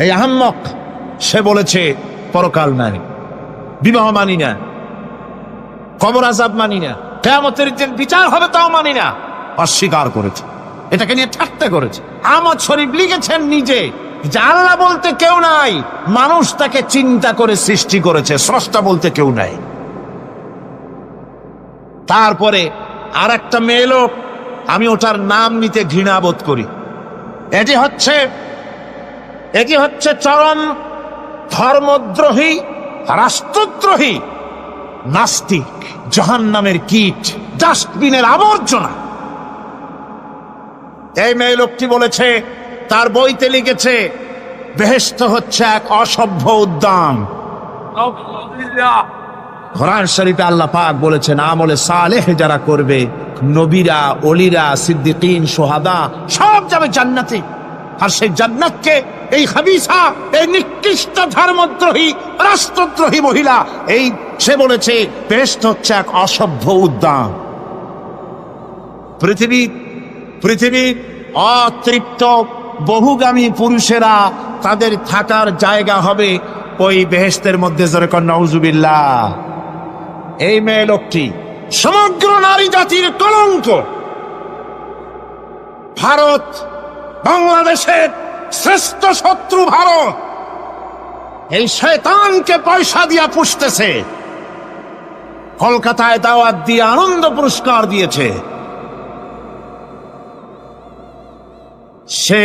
এই আহমক, সে বলেছে পরকাল নাই, বিবাহ মানি না, কবর আযাব মানি না, কিয়ামতের দিন বিচার হবে তাও মানি না, অস্বীকার করেছে, এটাকে নিয়ে ঠাট্টা করেছে। আহমদ শরীফ লিখেছেন নিজে যে আল্লাহ বলতে কেউ নাই, মানুষ তাকে চিন্তা করে সৃষ্টি করেছে, স্রষ্টা বলতে কেউ নাই। তারপরে আর একটা মেয়ে লোক, আমি ওটার নাম নিতে ঘৃণা বোধ করি, এটি হচ্ছে চরম ধর্মদ্রোহী, রাষ্ট্রদ্রোহী, নাস্তিক, জাহান্নামের কীট, ডাস্টবিনের আবর্জনা। এই মেয়ে লোকটি বলেছে, তার বইতে লিখেছে, বেহেশত হচ্ছে এক অসভ্য উদ্যান। কোরআন শরীফে আল্লাহ পাক বলেছেন আমলে সালেহ যারা করবে, নবীরা, ওলিরা, সিদ্দিকিন, শুহাদা সব যাবে জান্নাতে। আর সেই জান্নাতকে এই খাবিসা, এই নিকৃষ্ট ধর্মদ্রোহী, রাষ্ট্রদ্রোহী মহিলা, এই সে বলেছে বেহেশত হচ্ছে এক অসভ্য উদ্যান। পৃথিবীর অতৃপ্ত বহুগামী পুরুষেরা তাদের থাকার জায়গা হবে ওই বেহেশতের মধ্যে। জোরে কর নাউজুবিল্লাহ। এই মেয়ে লোকটি সমগ্র নারী জাতির কলঙ্ক। ভারত, বাংলাদেশের শ্রেষ্ঠ শত্রু ভারত, এই শয়তানকে পয়সা দিয়া পুষতেছে। কলকাতায় দাওয়াত দিয়ে আনন্দ পুরস্কার দিয়েছে। সে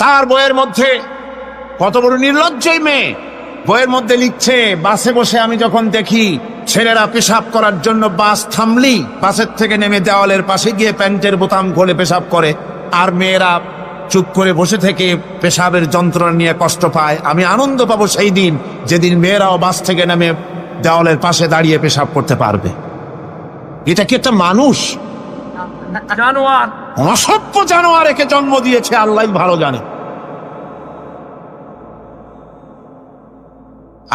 তার বইয়ের মধ্যে, কত বড় নির্লজ্জই মেয়ে, বইয়ের মধ্যে লিখছে, বাসে বসে আমি যখন দেখি ছেলেরা পেশাব করার জন্য বাস থামলি বাসের থেকে নেমে দেওয়ালের পাশে গিয়ে প্যান্টের বোতাম খুলে পেশাব করে, আর মেয়েরা চুপ করে বসে থেকে পেশাবের যন্ত্রণা নিয়ে কষ্ট পায়, আমি আনন্দ পাবো সেই দিন যেদিন মেয়েরাও বাস থেকে নেমে দেওয়ালের পাশে দাঁড়িয়ে পেশাব করতে পারবে। এটা কি একটা মানুষ? জানোয়ার, অসভ্য জানোয়ার একে জন্ম দিয়েছে, আল্লাহ ভালো জানে।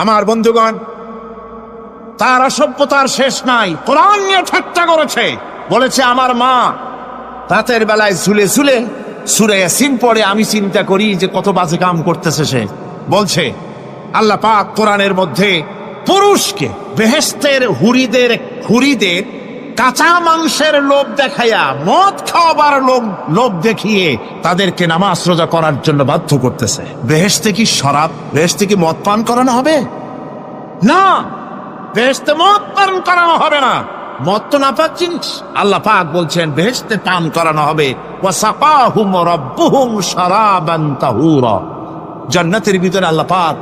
আমার বন্ধুগণ, তার অসভ্যতার শেষ নাই। কোরআন নিয়ে ঠাট্টা করেছে, বলেছে আমার মা রাতের বেলায় ঝুলে ঝুলে সূরা ইয়াসিন পড়ে, আমি চিন্তা করি যে কত বাজে কাম করতেছে সে। বলছে আল্লাহ পাক কোরআনের মধ্যে পুরুষকে, বেহেশতের হুরিদের কাঁচা মাংসের লোভ দেখাইয়া, মদ খাওয়াবার লোভ দেখিয়ে তাদেরকে নামাজ রোজা করার জন্য বাধ্য করতেছে। বেহেশতে কি শরাব, বেহেশতে কি মদ পান করানো হবে? না, বেহেশতে মদ পান করানো হবে না। মদ তো নাপাক জিনিস। আল্লাহ পাক বলছেন বেহেশতে পান করানো হবে। ওয়াসাকাহুম রাব্বুহুম শারাবান তাহুরা। জান্নাতের ভিতরে আল্লাহ পাক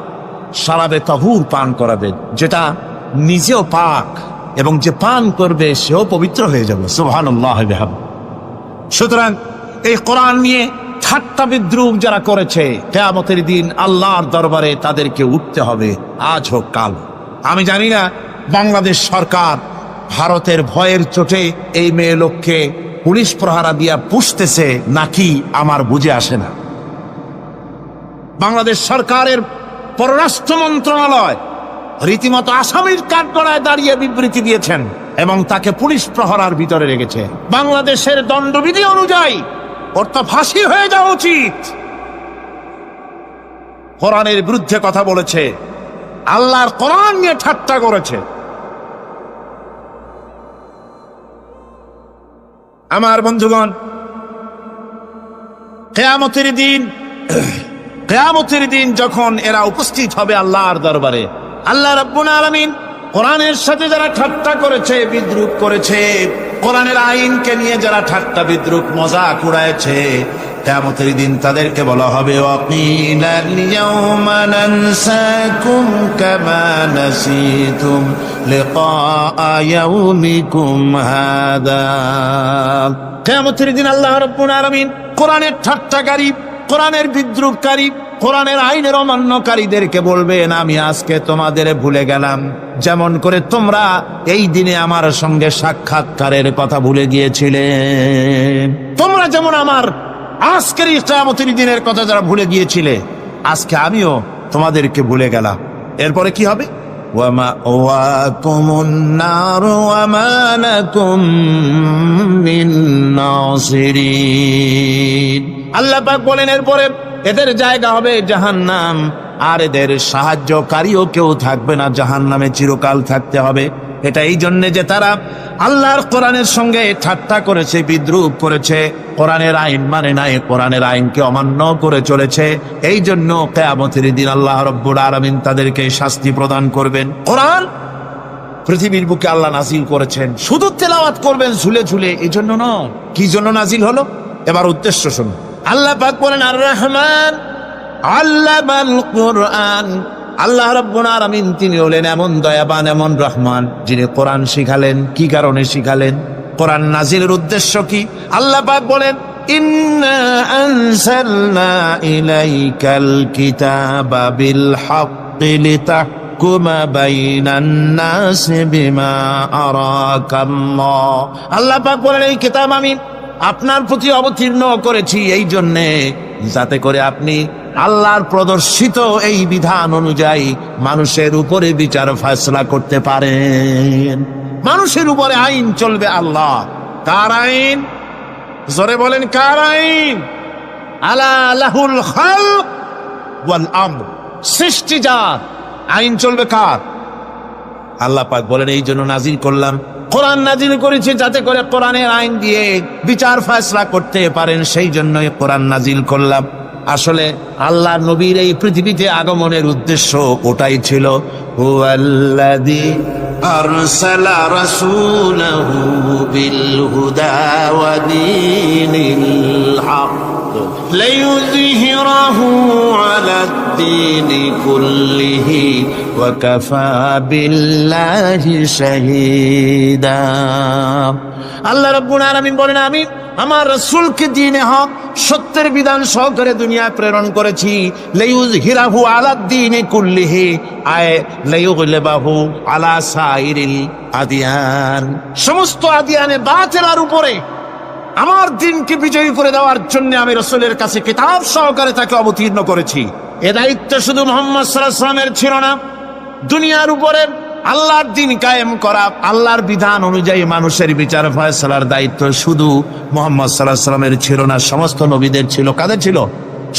শারাবে তাহুর পান করাবেন, যেটা নিজেও পাক এবং যে পান করবে সেও পবিত্র হয়ে যাবে। সুবহানাল্লাহ। সুতরাং এই কোরআন নিয়ে ঠাট্টা বিদ্রুপ যারা করেছে, কিয়ামতের দিন আল্লাহর দরবারে তাদেরকে উঠতে হবে, আজ হোক কাল। আমি জানি না বাংলাদেশ সরকার ভারতের ভয়ের চোটে এই মেয়ে লোককে পুলিশ প্রহারা দিয়া পুষতেছে নাকি আমার বুঝে আসে না। বাংলাদেশ সরকারের পররাষ্ট্র মন্ত্রণালয় রীতিমতো আসামির কাঠগড়ায় দাঁড়িয়ে বিবৃতি দিয়েছেন এবং তাকে পুলিশ প্রহরার ভিতরে রেখেছে। বাংলাদেশের দণ্ডবিধি অনুযায়ী ওর তো ফাঁসি হয়ে যাওয়া উচিত। কোরআনের বিরুদ্ধে কথা বলেছে, আল্লাহর কোরআন নিয়ে ঠাট্টা করেছে। আমার বন্ধুগণ, কিয়ামতের দিন যখন এরা উপস্থিত হবে আল্লাহর দরবারে, আল্লাহ রাব্বুল আলামিন কোরআনের সাথে যারা ঠাট্টা করেছে, বিদ্রুপ করেছে, কোরআনের আইনকে নিয়ে যারা ঠাট্টা বিদ্রুপ মজাক উড়াইছে, কিয়ামতের দিন তাদেরকে বলা হবে ওয়াকিলাল ইয়াউমা নানসাকুম কামা নাসিতুম লিকা ইয়াউমিকুম হাদা। কিয়ামতের দিন আল্লাহ রাব্বুল আলামিন কোরআনের ঠাট্টাকারী, কোরআনের বিদ্রুপকারী, কোরআনের আইনের অমান্যকারীদেরকে বলবেন আমি আজকে তোমাদের ভুলে গেলাম, যেমন করে তোমরা এই দিনে আমার সঙ্গে সাক্ষাৎকারের কথা ভুলে গিয়েছিলে। তোমরা যেমন আমার আজকের এই কিয়ামতের দিনের কথা যারা ভুলে গিয়েছিলে, আজকে আমিও তোমাদেরকে ভুলে গেলাম। এরপরে কি হবে? ওয়ামাওয়াকুমুন নার ওয়ামা লাকুম মিন নাসিরিন। আল্লাহ পাক বলেন এরপরে এদের জায়গা হবে জাহান্নাম, আর এদের সাহায্যকারীও কেউ থাকবে না, জাহান্নামে চিরকাল থাকতে হবে। এটা এই জন্যে যে তারা আল্লাহর কোরআনের সঙ্গে ঠাট্টা করেছে, বিদ্রুপ করেছে, কোরআনের আইন মানে নাই, কোরআনের আইনকে অমান্য করে চলেছে। এই জন্য কিয়ামতের দিন আল্লাহ রাব্বুল আলামিন তাদেরকে শাস্তি প্রদান করবেন। কোরআন পৃথিবীর বুকে আল্লাহ নাজিল করেছেন, শুধু তেলাওয়াত করবেন ঝুলে ঝুলে, এই জন্য নয়। কি জন্য নাজিল হলো? এবার উদ্দেশ্য শুনুন। আল্লাহ পাক বলেন আর রহমান আল্লামাল কোরআন। আল্লাহ রাব্বুল আলামিন তিনি হলেন এমন দয়াবান, এমন রহমান, যিনি কোরআন শিখালেন। কি কারণে শিখালেন? কোরআন নাজিলের উদ্দেশ্য কি? আল্লাহ পাক বলেন ইন্না আনসালনা ইলাইকাল কিতাবা বিল হাক্কি লিতাহকুমা বাইনান নাসি বিমা আরাকাল্লাহ। আল্লাহ পাক বলেন এই কিতাব আমি আপনার প্রতি অবতীর্ণ করেছি এই জন্যে যাতে করে আপনি আল্লাহর প্রদর্শিত এই বিধান অনুযায়ী মানুষের উপরে বিচার ফয়সালা করতে পারেন। মানুষের উপরে আইন চলবে আল্লাহ। কার আইন? জোরে বলেন কার আইন? আলা লাহুল খালক ওয়াল আমর। সৃষ্টি যার, আইন চলবে কার? আল্লাহ পাক বলেন এই জন্য নাজিল করলাম, কোরআন নাজিল করেছে যাতে করে কোরআনের আইন দিয়ে বিচার ফয়সালা করতে পারেন, সেই জন্যই কোরআন নাজিল করলাম। আসলে আল্লাহ নবীর এই পৃথিবীতে আগমনের উদ্দেশ্য ওটাই ছিল। হুয়াল্লাযী আরসালা রাসূলাহু বিল হুদা ওয়া দীনিল হক লিইয়ুযহিরাহু আলাদ-দীনি কুল্লিহি ওয়া কাফা বিল্লাহি শাহীদা। আল্লাহ রাব্বুল আলামিন বলেন আমি আমার রাসূলকে দ্বীনে হক, সত্যের বিধান সহকারে দুনিয়ায় প্রেরণ করেছি। লিইয়ুযহিরাহু আলাদ-দীনি কুল্লিহি আয় লিইয়ুগলিবাহু আলা সাইরিল আদিয়ান। সমস্ত আদিয়ানে বাতিলের উপরে আমার দ্বীনকে বিজয়ী করে দেওয়ার জন্য আমি রাসূলের কাছে কিতাব সহকারে তাকে অবতীর্ণ করেছি। এ দায়িত্ব শুধু মুহাম্মদ সাল্লাল্লাহু আলাইহি ওয়াসাল্লামের ছিল না, দুনিয়ার উপরে আল্লাহর দ্বীন কায়েম করা, আল্লাহর বিধান অনুযায়ী মানুষের বিচার ফয়সালার দায়িত্ব শুধু মুহাম্মদ সাল্লাল্লাহু আলাইহি ওয়াসাল্লামের ছিল না, সমস্ত নবীদের ছিল। কাদের ছিল?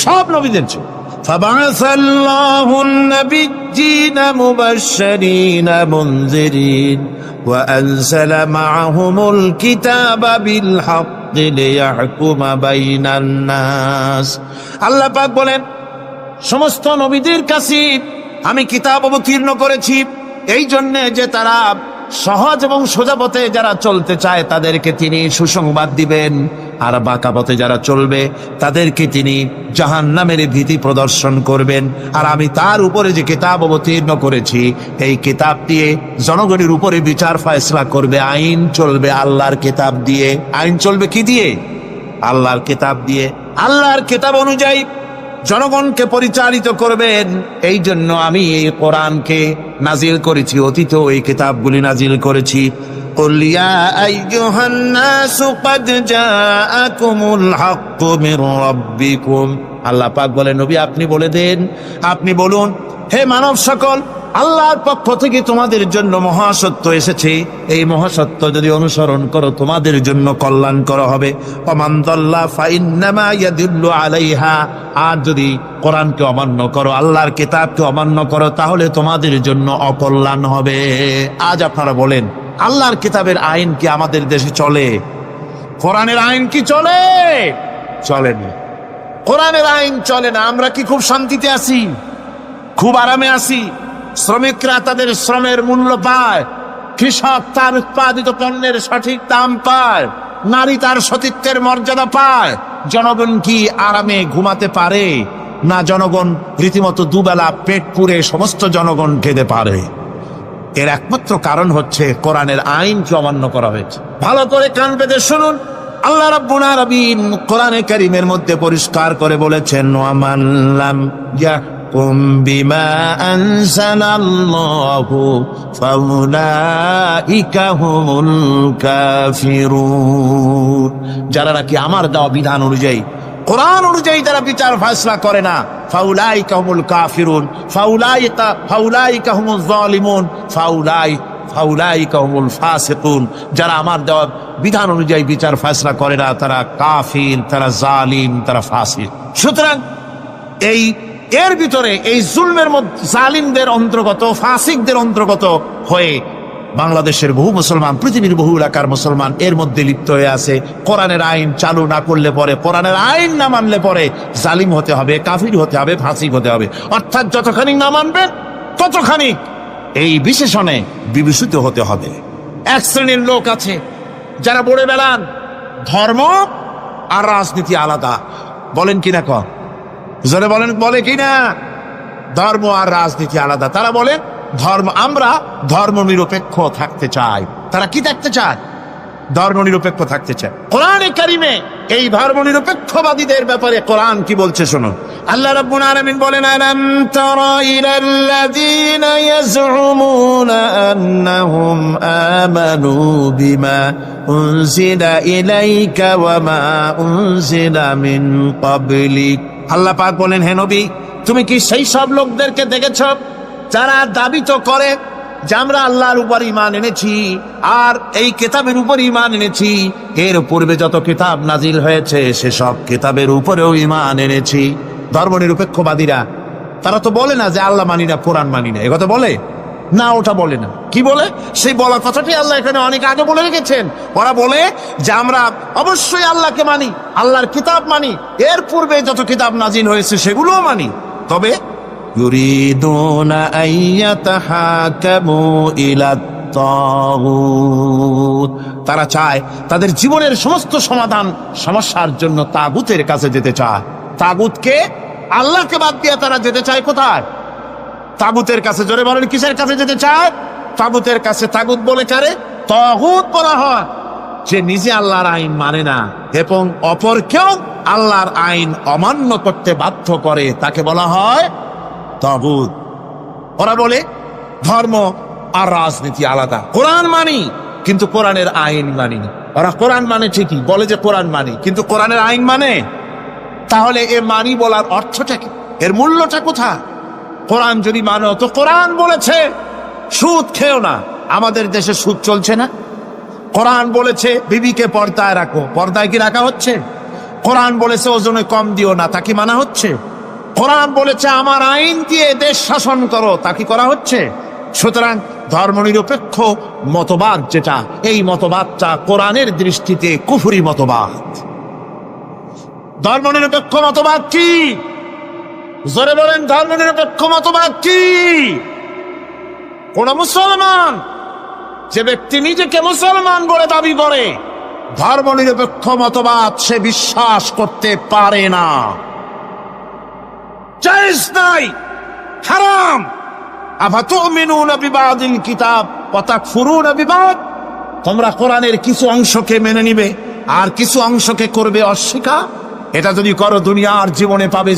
সব নবীদের ছিল। فبعث الله النبيين مبشرين منذرين وأنزل معهم الكتاب بالحق ليحكم بين الناس আল্লাহ পাক বলেন, সমস্ত নবীদের কাছে আমি কিতাব অবতীর্ণ করেছি এই জন্য যে তারা সহজ এবং সোজা পথে যারা চলতে চায় তাদেরকে তিনি সুসংবাদ দিবেন, আর বাঁকা পথে যারা চলবে তাদেরকে তিনি জাহান্নামের ভীতি প্রদর্শন করবেন। আর আমি তার উপরে যে কিতাব অবতীর্ণ করেছি এই কিতাব দিয়ে জনগণের উপরে বিচার ফয়সলা করবে, আইন চলবে আল্লাহর কিতাব দিয়ে। আইন চলবে কি দিয়ে? আল্লাহর কিতাব দিয়ে। আল্লাহর কিতাব অনুযায়ী জনগণকে পরিচালিত করবেন। এই জন্য আমি এই কোরআনকে নাজিল করেছি, অতীত এই কিতাবগুলি নাজিল করেছি। قل يا أيها الناس قد جاءكم الحق من ربكم আল্লাহ পাক বলে, নবী আপনি বলে দেন, আপনি বলুন, হে মানব সকল, আল্লাহর পক্ষ থেকে তোমাদের জন্য মহাসত্য এসেছে। এই মহাসত্য যদি অনুসরণ করো তোমাদের জন্য কল্যাণকর হবে। ওমান দাল্লা ফাইন্নামা ইয়াদুল্লু আলাইহা, আর যদি কোরআনকে অমান্য করো, আল্লাহর কিতাবকে অমান্য করো, তাহলে তোমাদের জন্য অকল্যাণ হবে। আজ আপনারা বলেন, আল্লাহর কিতাবের আইন কি আমাদের দেশে চলে? কোরআনের আইন কি চলে? চলে না। কোরআনের আইন চলে না। আমরা কি খুব শান্তিতে আছি? খুব আরামে আছি? শ্রমিকরা তাদের শ্রমের মূল্য পায়, কৃষক তার উৎপাদিত পণ্যের সঠিক দাম পায়, নারী তার সতীত্বের মর্যাদা পায়, জনগণ কি আরামে ঘুমাতে পারে? না, জনগণ রীতিমতো দুবেলা পেট পুরে সমস্ত জনগণ খেতে পারে। এর একমাত্র কারণ হচ্ছে কোরআনের আইনকে অমান্য করা হয়েছে। ভালো করে কান পেতে শুনুন, আল্লাহ রাব্বুল আলামিন কোরআনে কারীমের মধ্যে পরিষ্কার করে বলেছেন, ওয়ামান লাম ইয়াহকুম বিমা আনজালাল্লাহু ফাউলাইকা হুমুল কাফিরুন। যারা নাকি আমার দেওয়া বিধান অনুযায়ী, কোরআন অনুযায়ী যারা বিচার ফয়সালা করে না, ফাউলাইকা হুমুল কাফিরুন, ফাউলাইকা হুমুল যালিমুন, ফাউলাইকা হুমুল ফাসিকুন। যারা আমার দেওয়া বিধান অনুযায়ী বিচার ফয়সালা করে না তারা কাফির, তারা জালিম, তারা ফাসিক। সুতরাং এর ভিতরে এই জুলমের মধ্যে জালিমদের অন্তর্গত, ফাসিকদের অন্তর্গত হয়ে বাংলাদেশের বহু মুসলমান, পৃথিবীর বহু এলাকার মুসলমান এর মধ্যে লিপ্ত হয়ে আছে। কোরআনের আইন চালু না করলে পরে, কোরআনের আইন না মানলে পরে জালিম হতে হবে, কাফির হতে হবে, ফাসিক হতে হবে। অর্থাৎ যতখানি না মানবেন ততখানি এই বিশেষণে বিভূষিত হতে হবে। এক শ্রেণীর লোক আছে যারা বলে বেড়ান ধর্ম আর রাজনীতি আলাদা। বলেন কিনা? জোরে বলেন, বলে কিনা? ধর্ম আর রাজনীতি আলাদা। তারা বলেন আমরা ধর্ম নিরপেক্ষ থাকতে চাই। তারা কি থাকতে চায়? ধর্ম নিরপেক্ষ থাকতে চায়। কোরআনে কারিমে এই ধর্ম নিরপেক্ষবাদীদের ব্যাপারে কোরআন কি বলছে শুনুন। আল্লাহ রাব্বুল আলামিন বলেন, আলাম তারা ইলাল্লাযীনা ইয়াজউমুনা আন্নাহুম আমানু বিমা উনজিলা ইলাইকা ওয়া মা উনজিলা মিন ক্বাবলিক। আল্লাহ পাক বলেন, হে নবী, তুমি কি সেই সব লোকদেরকে দেখেছ যারা দাবি তো করে যে আমরা আল্লাহর উপর ঈমান এনেছি আর এই কিতাবের উপর ঈমান এনেছি, এর পূর্বে যত কিতাব নাজিল হয়েছে সেসব কিতাবের উপরেও ঈমান এনেছি। ধর্মনিরপেক্ষবাদীরা তারা তো বলে না যে আল্লাহ মানি না, কোরআন মানি না, এ কথা বলে না, ওটা বলে না। কি বলে? সেই বলা কথাটি আল্লাহ এখানে অনেক আগে বলে রেখেছেন। ওরা বলে যে আমরা অবশ্যই আল্লাহকে মানি, আল্লাহর কিতাব মানি, এর পূর্বে যত কিতাব নাজিল হয়েছে সেগুলোও মানি, তবে ইউরিদুনা আইয়াতাহাকামু ইলাত তাগুত, তারা চায় তাদের জীবনের সমস্ত সমাধান সমস্যার জন্য তাগুতের কাছে যেতে চায়। তাগুতকে, আল্লাহকে বাদ দিয়ে তারা যেতে চায় কোথায়? তাগুতের কাছে। জোরে বলেন, কিসের কাছে যেতে চায়? তাগুতের কাছে। তাগুত বলে কারে? তাগুত বলা হয় যে নিজে আল্লাহর আইন মানে না এবং অপরকেও আল্লাহর আইন অমান্য করতে বাধ্য করে, তাকে বলা হয় তাগুত। ওরা বলে ধর্ম আর রাজনীতি আলাদা, কোরআন মানি কিন্তু কোরআনের আইন মানি না। ওরা কোরআন মানে ঠিকই, বলে যে কোরআন মানি, কিন্তু কোরআনের আইন মানে। তাহলে এ মানি বলার অর্থটা কি? এর মূল্যটা কোথায়? কোরআন যদি মানো তো কোরআন বলেছে সুদ খেও না, আমাদের দেশে সুদ চলছে না। কোরআন বলেছে বিবিকে পর্দায় রাখো, পর্দায় কি রাখা হচ্ছে? কোরআন বলেছে ওজনে কম দিও না, তা কি মানা হচ্ছে? কোরআন বলেছে আমার আইন দিয়ে দেশ শাসন করো, তা কি করা হচ্ছে? সুতরাং ধর্মনিরপেক্ষ মতবাদ যেটা, এই মতবাদটা কোরআনের দৃষ্টিতে কুফরি মতবাদ। ধর্মনিরপেক্ষ মতবাদ কি? জোরে বলেন, ধর্মনিরপেক্ষ মতবাদ কি? কোন মুসলমান, যে ব্যক্তি নিজেকে মুসলমান বলে দাবি করে, ধর্মনিরপেক্ষ মতবাদ সে বিশ্বাস করতে পারে না, জায়েজ নাই, হারাম। আফাতুমিনুনা বিবাদিল কিতাব ওয়া তাকফুরুনা বিবাদ, তোমরা কোরআনের কিছু অংশকে মেনে নিবে আর কিছু অংশকে করবে অস্বীকার। এটা যদি করো দুনিয়ার জীবনে পাবে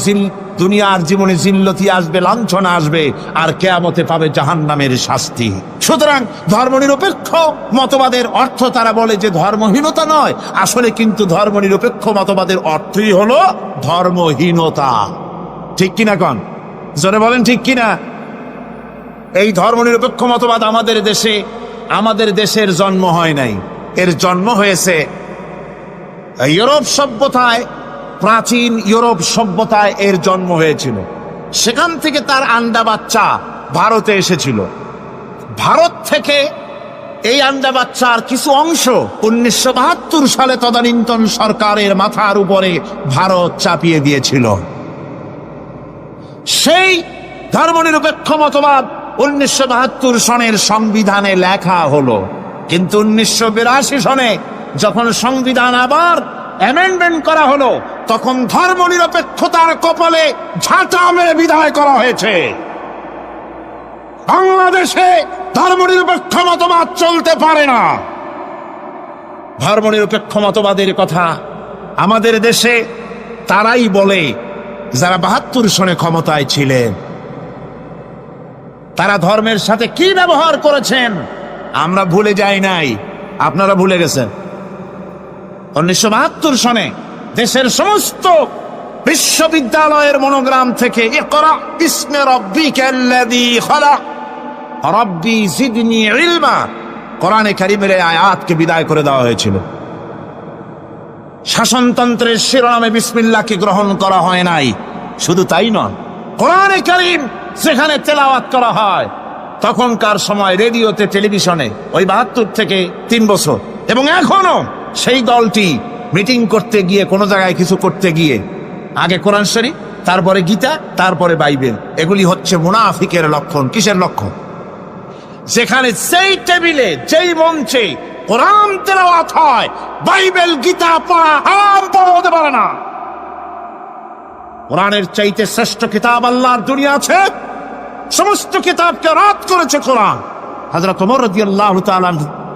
দুনিয়ার জীবনে জিল্লতি আসবে, লাঞ্ছনা আসবে, আর কিয়ামতে পাবে জাহান্নামের শাস্তি। সুতরাং ধর্মনিরপেক্ষ মতবাদের অর্থ তারা বলে যে ধর্মহীনতা নয়, আসলে কিন্তু ধর্মনিরপেক্ষ মতবাদের অর্থই হলো ধর্মহীনতা। ঠিক কিনা কন? জোরে বলেন ঠিক কিনা? এই ধর্মনিরপেক্ষ মতবাদ আমাদের দেশের জন্ম হয় নাই, এর জন্ম হয়েছে ইউরোপ সভ্যতায়। প্রাচীন ইউরোপ সভ্যতায় এর জন্ম হয়েছিল, সেখান থেকে তার আন্ডা বাচ্চা ভারতে এসেছিল। ভারত থেকে এই আন্ডা বাচ্চার কিছু অংশ 1972 সালে তদানীন্তন সরকারের মাথার উপরে ভারত চাপিয়ে দিয়েছিল। সেই ধর্মনিরপেক্ষ মতবাদ 1972 সনের সংবিধানে লেখা হলো, কিন্তু 1982 সনে যখন সংবিধান আবার অ্যামেন্ডমেন্ট করা হলো, তখন ধর্মনিরপেক্ষতার কপালে ঝাঁটা মেরে বিদায় করা হয়েছে। বাংলাদেশে ধর্মনিরপেক্ষ মতবাদ চলতে পারে না। ধর্মনিরপেক্ষ মতবাদের কথা আমাদের দেশে তারাই বলে যারা 72 সনে ক্ষমতায় ছিলেন। তারা ধর্মের সাথে কি ব্যবহার করেছেন আমরা ভুলে যাই নাই, আপনারা ভুলে গেছেন। 1972 সনে দেশের সমস্ত বিশ্ববিদ্যালয়ের মনোগ্রাম থেকে ইকরা বিসমি রাব্বিকাল্লাযী খালাক রাব্বি জিদনি ইলমা, কোরআনে কারীমের আয়াতকে বিদায় করে দেওয়া হয়েছিল। শাসনতন্ত্রের শিরোনামে বিসমিল্লাহকে গ্রহণ করা হয় নাই। শুধু তাই নয়, কোরআনে কারীম যেখানে তেলাওয়াত করা হয়, তখনকার সময় রেডিওতে, টেলিভিশনে, ওই 72 থেকে 3 বছর, এবং এখনো সেই দলটি মিটিং করতে গিয়ে, কোনো জায়গায় কিছু করতে গিয়ে, আগে কোরআন শরীফ, তারপরে গীতা, তারপরে বাইবেল, এগুলি হচ্ছে মুনাফিকের লক্ষণ। কিসের লক্ষণ? যেখানে যেই টেবিলে, যেই মঞ্চে কোরআন তেলাওয়াত হয়, বাইবেল গীতা পড়া হারাম, পড়া হতে পারে না। কোরআনের চাইতে শ্রেষ্ঠ কিতাব আল্লাহর দুনিয়া আছে? সমস্ত কিতাবকে রাত করেছে কোরআন। হযরত ওমর রাদিয়াল্লাহু তাআলা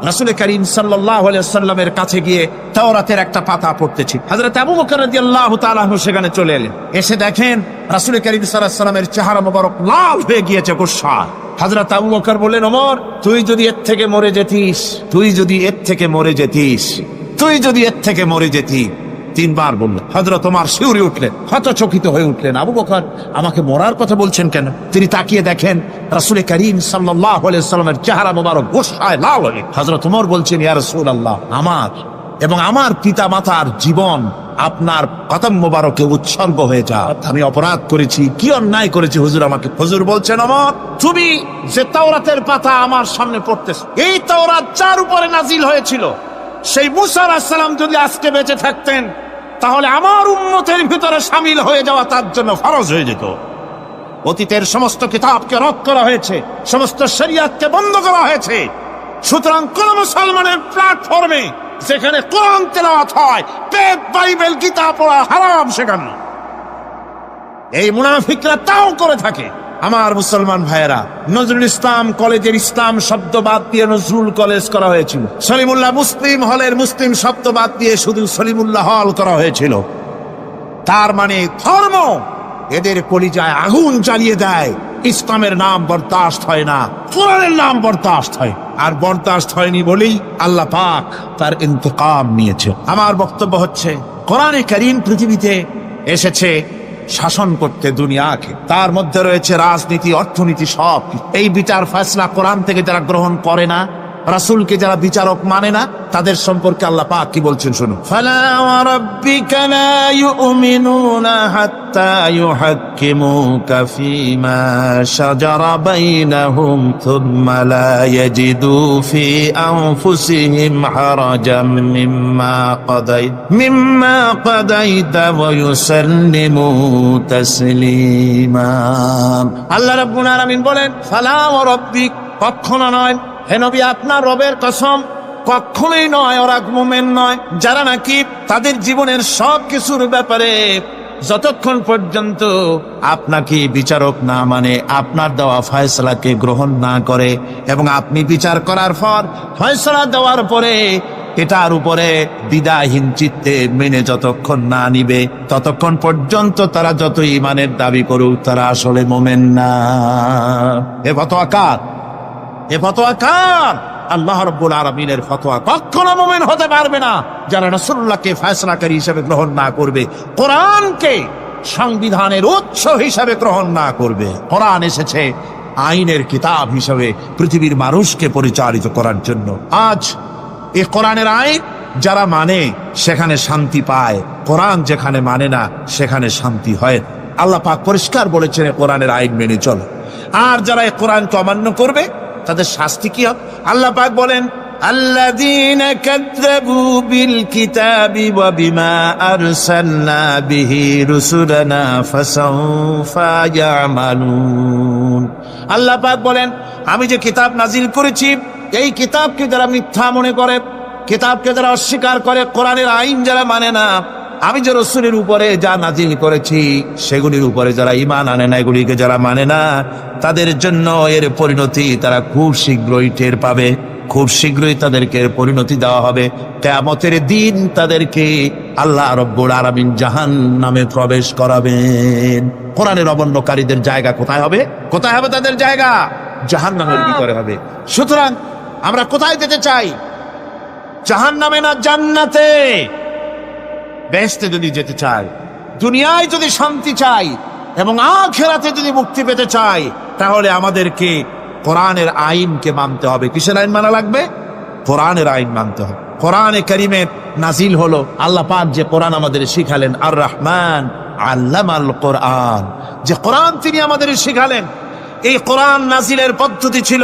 রাসূল করিম সাল্লাল্লাহু আলাইহি ওয়াসাল্লামের কাছে গিয়ে তাওরাতের একটা পাতা পড়তেছি। হযরত আবু বকর রাদিয়াল্লাহু তাআলা সেখানে চলে এলেন, এসে দেখেন রাসূল করিম সাল্লাল্লাহু আলাইহি ওয়াসাল্লামের চেহারা মোবারক লাল হয়ে গিয়েছে গোসায়। হযরত আবু বকর বললেন, ওমর, তুই যদি এর থেকে মরে যেতিস, তুই যদি এর থেকে মরে যেতিস, তুই যদি এর থেকে মরে যেতি। 3 বার বললেন। হযরত ওমর শিউরে উঠলেন, হতচকিত হয়ে উঠলেন। আবু বকর আমাকে মরার কথা বলছেন কেন? তিনি তাকিয়ে দেখেন রাসূল করিম সাল্লাল্লাহু আলাইহি ওয়াসাল্লামের চেহারা মোবারক গোসায় লাল হয়ে। হযরত ওমর বলছেন, ইয়া রাসূলুল্লাহ, আমার এবং আমার পিতা মাতার জীবন আপনার কদম মোবারকে উৎসর্গ হয়ে যা। আমি অপরাধ করেছি, কি অন্যায় করেছি হুজুর আমাকে? হুজুর বলছেন, ওমর, তুমি যে তাওরাতের পাতা আমার সামনে পড়তেছ, এই তাওরাত যার উপরে নাজিল হয়েছিল, সেই মুসা আলাইহিস সালাম যদি আজকে বেঁচে থাকতেন, তাহলে আমার উম্মতের ভিতরে শামিল হয়ে যাওয়া তার জন্য ফরজ হয়ে যেত। অতীতের সমস্ত কিতাবকে রদ করা হয়েছে, সমস্ত শরিয়াতকে বন্ধ করা হয়েছে। সুতরাং কোন মুসলমানের প্ল্যাটফর্মে যেখানে কোরআন তেলাওয়াত হয়, বেদ, বাইবেল, গীতা পড়া হারাম সেখানে। এই মুনাফিকরা তাও করে থাকে। আমার মুসলমান ভাইয়েরা, নজরুল ইসলাম কলেজের ইসলাম শব্দ বাদ দিয়ে নজরুল কলেজ করা হয়েছিল। সলিমুল্লাহ মুসলিম হলের মুসলিম শব্দ বাদ দিয়ে শুধু সলিমুল্লাহ হল করা হয়েছিল। তার মানে ধর্ম এদের কলিজায় আগুন জ্বালিয়ে দেয়। ইসলামের নাম বরদাস্ত হয় না, কোরআনের নাম বরদাস্ত হয়। আর বরদাস্ত হয়নি বলেই আল্লাহ পাক তার ইন্তেকাম নিয়েছে। আমার বক্তব্য হচ্ছে, কোরআনে কারীম পৃথিবীতে এসেছে শাসন করতে দুনিয়াকে। তার মধ্যে রয়েছে রাজনীতি, অর্থনীতি, সব। এই বিচার ফয়সালা কোরআন থেকে যারা গ্রহণ করে না, রাসূলকে যারা বিচারক মানে না তাদের সম্পর্কে আল্লাহ পাক কি বলছেন শুনুন, ফালা ওয়া রাব্বিকা লা ইউমিনুনা হাত্তা ইউহাক্কিমুকা ফীমা শাজারা বাইনাহুম থুম্মা লা ইয়াজিদু ফি আনফুসিহিম হারাজাম মিম্মা কাদাইতা ওয়া ইউসাল্লিমু তাসলিমা। আল্লাহ রাব্বুল আলামিন বলেন, ফালা ওয়া রাব্বিক, কখনো নয় হে নবী, আপনার রবের কসম, কখনোই নয়, ওরা মুমিন নয় যারা নাকি তাদের জীবনের সব কিছুর ব্যাপারে যতক্ষণ পর্যন্ত আপনাকে বিচারক না মানে, আপনার দেওয়া ফয়সালাকে গ্রহণ না করে, এবং আপনি বিচার করার পর ফয়সালা দেওয়ার পরে এটার উপরে দ্বিধাহীন চিত্তে মেনে যতক্ষণ না নিবে ততক্ষণ পর্যন্ত তারা যত ঈমানের দাবি করুক তারা আসলে মুমিন না। এ ফতোয়া কার? এ ফতোয়া কার? আল্লাহ রাব্বুল আলামিনের ফতোয়া। কখনো মুমিন হতে পারবে না যারা রাসূলুল্লাহকে ফয়সালাকারী হিসেবে গ্রহণ না করবে, কোরআনকে সংবিধানের উৎস হিসাবে গ্রহণ না করবে। কোরআন এসেছে আইনের কিতাব হিসাবে পৃথিবীর মানুষকে পরিচালিত করার জন্য। আজ এই কোরআনের আইন যারা মানে সেখানে শান্তি পায়, কোরআন যেখানে মানে না সেখানে শান্তি হয়। আল্লাহ পাক পরিষ্কার বলেছেন কোরআনের আইন মেনে চলো, আর যারা এই কোরআনকে অমান্য করবে তাদের শাস্তি কি হবে? আল্লাহ পাক বলেন, আল্লাযীনা কাযযাবু বিল কিতাবি ওয়া বিমা আরসালনা বিহি রুসুলানা ফাসাউফা ইয়ামালুন। আল্লাহ পাক বলেন, আমি যে কিতাব নাজিল করেছি এই কিতাবকে যারা মিথ্যা মনে করে, কিতাবকে যারা অস্বীকার করে, কোরআনের আইন যারা মানে না, আমি যে রাসূলের উপরে যা নাজিল করেছি সেগুলির উপরে যারা ঈমান আনে না, এগুলিকে যারা মানে না, তাদের জন্য এর পরিণতি তারা খুব শীঘ্রই টের পাবে। খুব শীঘ্রই তাদেরকে এর পরিণতি দেওয়া হবে। কিয়ামতের দিন তাদেরকে আল্লাহ রাব্বুল আলামিন জাহান্নামে প্রবেশ করাবেন। কোরআনের অবমাননাকারীদের জায়গা কোথায় হবে? কোথায় হবে তাদের জায়গা? জাহান্নামের ভিতরে হবে। সুতরাং আমরা কোথায় যেতে চাই? জাহান্নামে না জান্নাতে? বেহেশতে যদি যেতে চাই, দুনিয়ায় যদি শান্তি চাই এবং আখিরাতে যদি মুক্তি পেতে চাই, তাহলে আমাদেরকে কোরআনের আইনকে মানতে হবে। কিসের আইন মানা লাগবে? কোরআনের আইন মানতে হবে। কোরআনে কারীমে নাজিল হলো, আল্লাহ পাক যে কোরআন আমাদের শিখালেন, আর রহমান আল্লামাল কোরআন, যে কোরআন তিনি আমাদের শিখালেন। এই কোরআন নাজিলের পদ্ধতি ছিল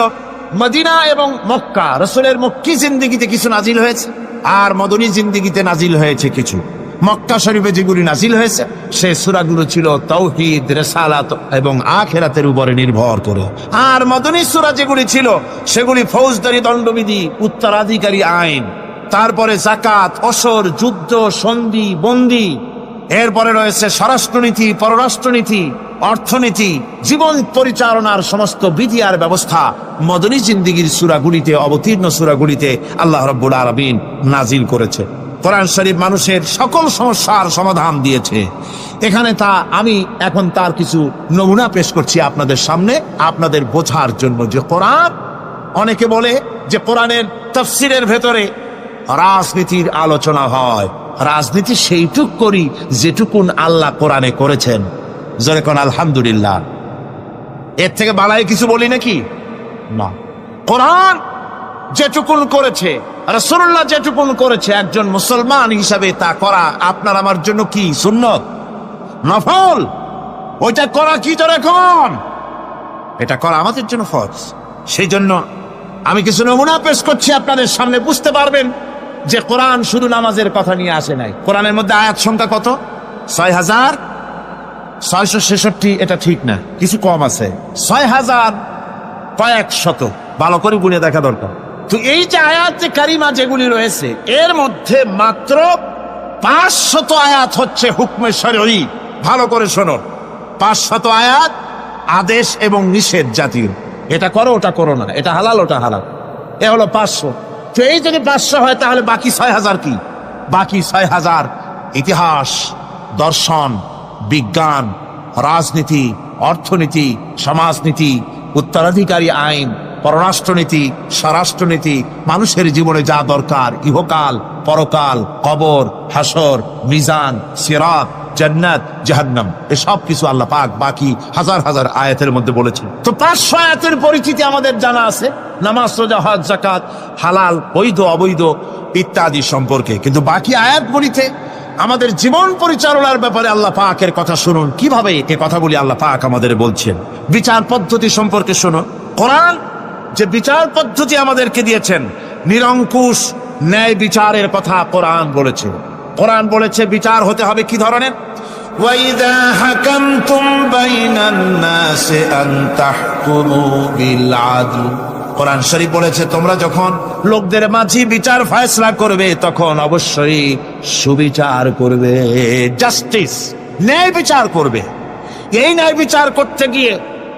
মদিনা এবং মক্কা। রাসূলের মক্কি জিন্দেগিতে কিছু নাজিল হয়েছে, আর মদনী জিন্দেগিতে নাজিল হয়েছে কিছু। মক্কা শরীফে যেগুলি নাজিল হয়েছে সে সূরাগুলো ছিল তাওহীদ, রিসালাত এবং আখিরাতের উপরে নির্ভর করে। আর মদনী সূরা যেগুলি ছিল সেগুলি ফৌজদারি দণ্ডবিধি, উত্তরাধিকারী আইন, তারপরে যাকাত, অসর, যুদ্ধ, সন্ধি, বন্দী, এরপরে রয়েছে স্বরাষ্ট্রনীতি, পররাষ্ট্রনীতি, অর্থনীতি, জীবন পরিচালনার সমস্ত বিধি আর ব্যবস্থা মদনী জিন্দেগির সূরাগুলিতে, অবতীর্ণ সূরাগুলিতে আল্লাহ রাব্বুল আলামিন নাজিল করেছে। কোরআন শরীফ মানুষের সকল সমস্যার সমাধান দিয়েছে। এখানে আমি এখন তার কিছু নমুনা পেশ করছি আপনাদের সামনে, আপনাদের বোঝার জন্য যে কোরআন, অনেকে বলে যে কোরআনের তাফসীরের ভেতরে রাজনীতির আলোচনা হয়। রাজনীতি সেইটুক করি যেটুকুন আল্লাহ কোরআনে করেছেন। জোরে কোন আলহামদুলিল্লাহ। এর থেকে বালাই কিছু বলি নাকি? না। কোরআন যেটুকুন করেছে, রাসূলুল্লাহ যেটুকুন করেছে, একজন মুসলমান হিসাবে তা করা আপনার আমার জন্য কি সুন্নত, নফল? ওইটা করা কি জোরে কোন? এটা করা আমাদের জন্য ফরজ। সেই জন্য আমি কিছু নমুনা পেশ করছি আপনাদের সামনে, বুঝতে পারবেন যে কোরআন শুধু নামাজের কথা নিয়ে আসে নাই। কোরআনের মধ্যে আয়াত সংখ্যা কত? ৬,৬৬৬। এটা ঠিক না, কিছু কম আছে। ৬,০০০ কয়েক শত, ভালো করে গুনে দেখা দরকার। তো এই যে আয়াতে কারিমা যেগুলি রয়েছে এর মধ্যে মাত্র ৫০০ আয়াত হচ্ছে হুকমে শরঈ। ভালো করে শোনো, ৫০০ আয়াত আদেশ এবং নিষেধ জাতীয়। এটা করো, ওটা করো না, এটা হালাল, ওটা হালাল। এ হলো ৫০০। তো এই যদি ৫০০ হয় তাহলে বাকি ৬,০০০ কি? বাকি ৬,০০০ ইতিহাস, দর্শন, বিজ্ঞান, রাজনীতি, অর্থনীতি, সমাজনীতি, উত্তরাধিকারী আইন, পররাষ্ট্রনীতি, স্বরাষ্ট্রনীতি, মানুষের জীবনে যা দরকার, ইহকাল, পরকাল, কবর, হাসর, মিজান, সিরাত, জান্নাত, জাহান্নাম, এসব কিছু আল্লাহ পাক বাকি হাজার হাজার আয়াতের মধ্যে বলেছেন। তো 500 আয়াতের পরিচিতি আমাদের জানা আছে, নামাজ, রোজা, হজ, যাকাত, হালাল, বৈধ, অবৈধ ইত্যাদি সম্পর্কে। কিন্তু বাকি আয়াতগুলিতে আমাদের জীবন পরিচালনার ব্যাপারে আল্লাহ পাকের কথা শুনুন, কিভাবে এই কথাগুলি আল্লাহ পাক আমাদের বলছেন। বিচার পদ্ধতি সম্পর্কে শুনুন। কোরআন যে বিচার পদ্ধতি আমাদেরকে দিয়েছেন, নিরঙ্কুশ ন্যায় বিচারের কথা কোরআন বলেছে। কোরআন বলেছে বিচার হতে হবে কি ধরনের? ওয়াইদা হাকামতুম বাইনান নাসি আন তাহকুমু বিল আদল। কোরআন শরীফ বলেছে তোমরা যখন লোকদের মাঝে বিচার ফয়সালা করবে তখন অবশ্যই সুবিচার করবে, জাস্টিস, ন্যায় বিচার করবে। এই ন্যায় বিচার করতে গিয়ে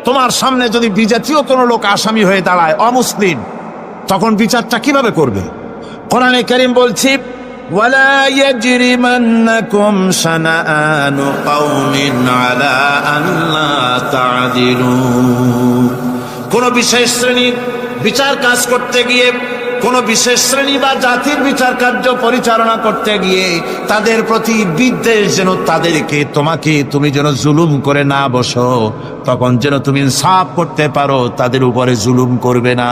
তোমার সামনে যদি বিজাতীয় কোনো লোক আসামি হয়ে দাঁড়ায়, অমুসলিম, তখন বিচারটা কিভাবে করবে? কোরআনে কারীম বলছে ওয়ালা ইয়াজরিমান্নাকুম শানাআনু কওমিন আলা আল্লা তা'দিলু। কোন বিশেষ শ্রেণীর বিচার কাজ করতে গিয়ে, কোন বিশেষ শ্রেণী বা জাতির বিচার কার্য পরিচালনা করতে গিয়ে তাদের প্রতি বিদ্বেষ যেন তাদেরকে তুমি যেন জুলুম করে না বসো, তখন যেন তুমি ইনসাফ করতে পারো, তাদের উপরে জুলুম করবে না।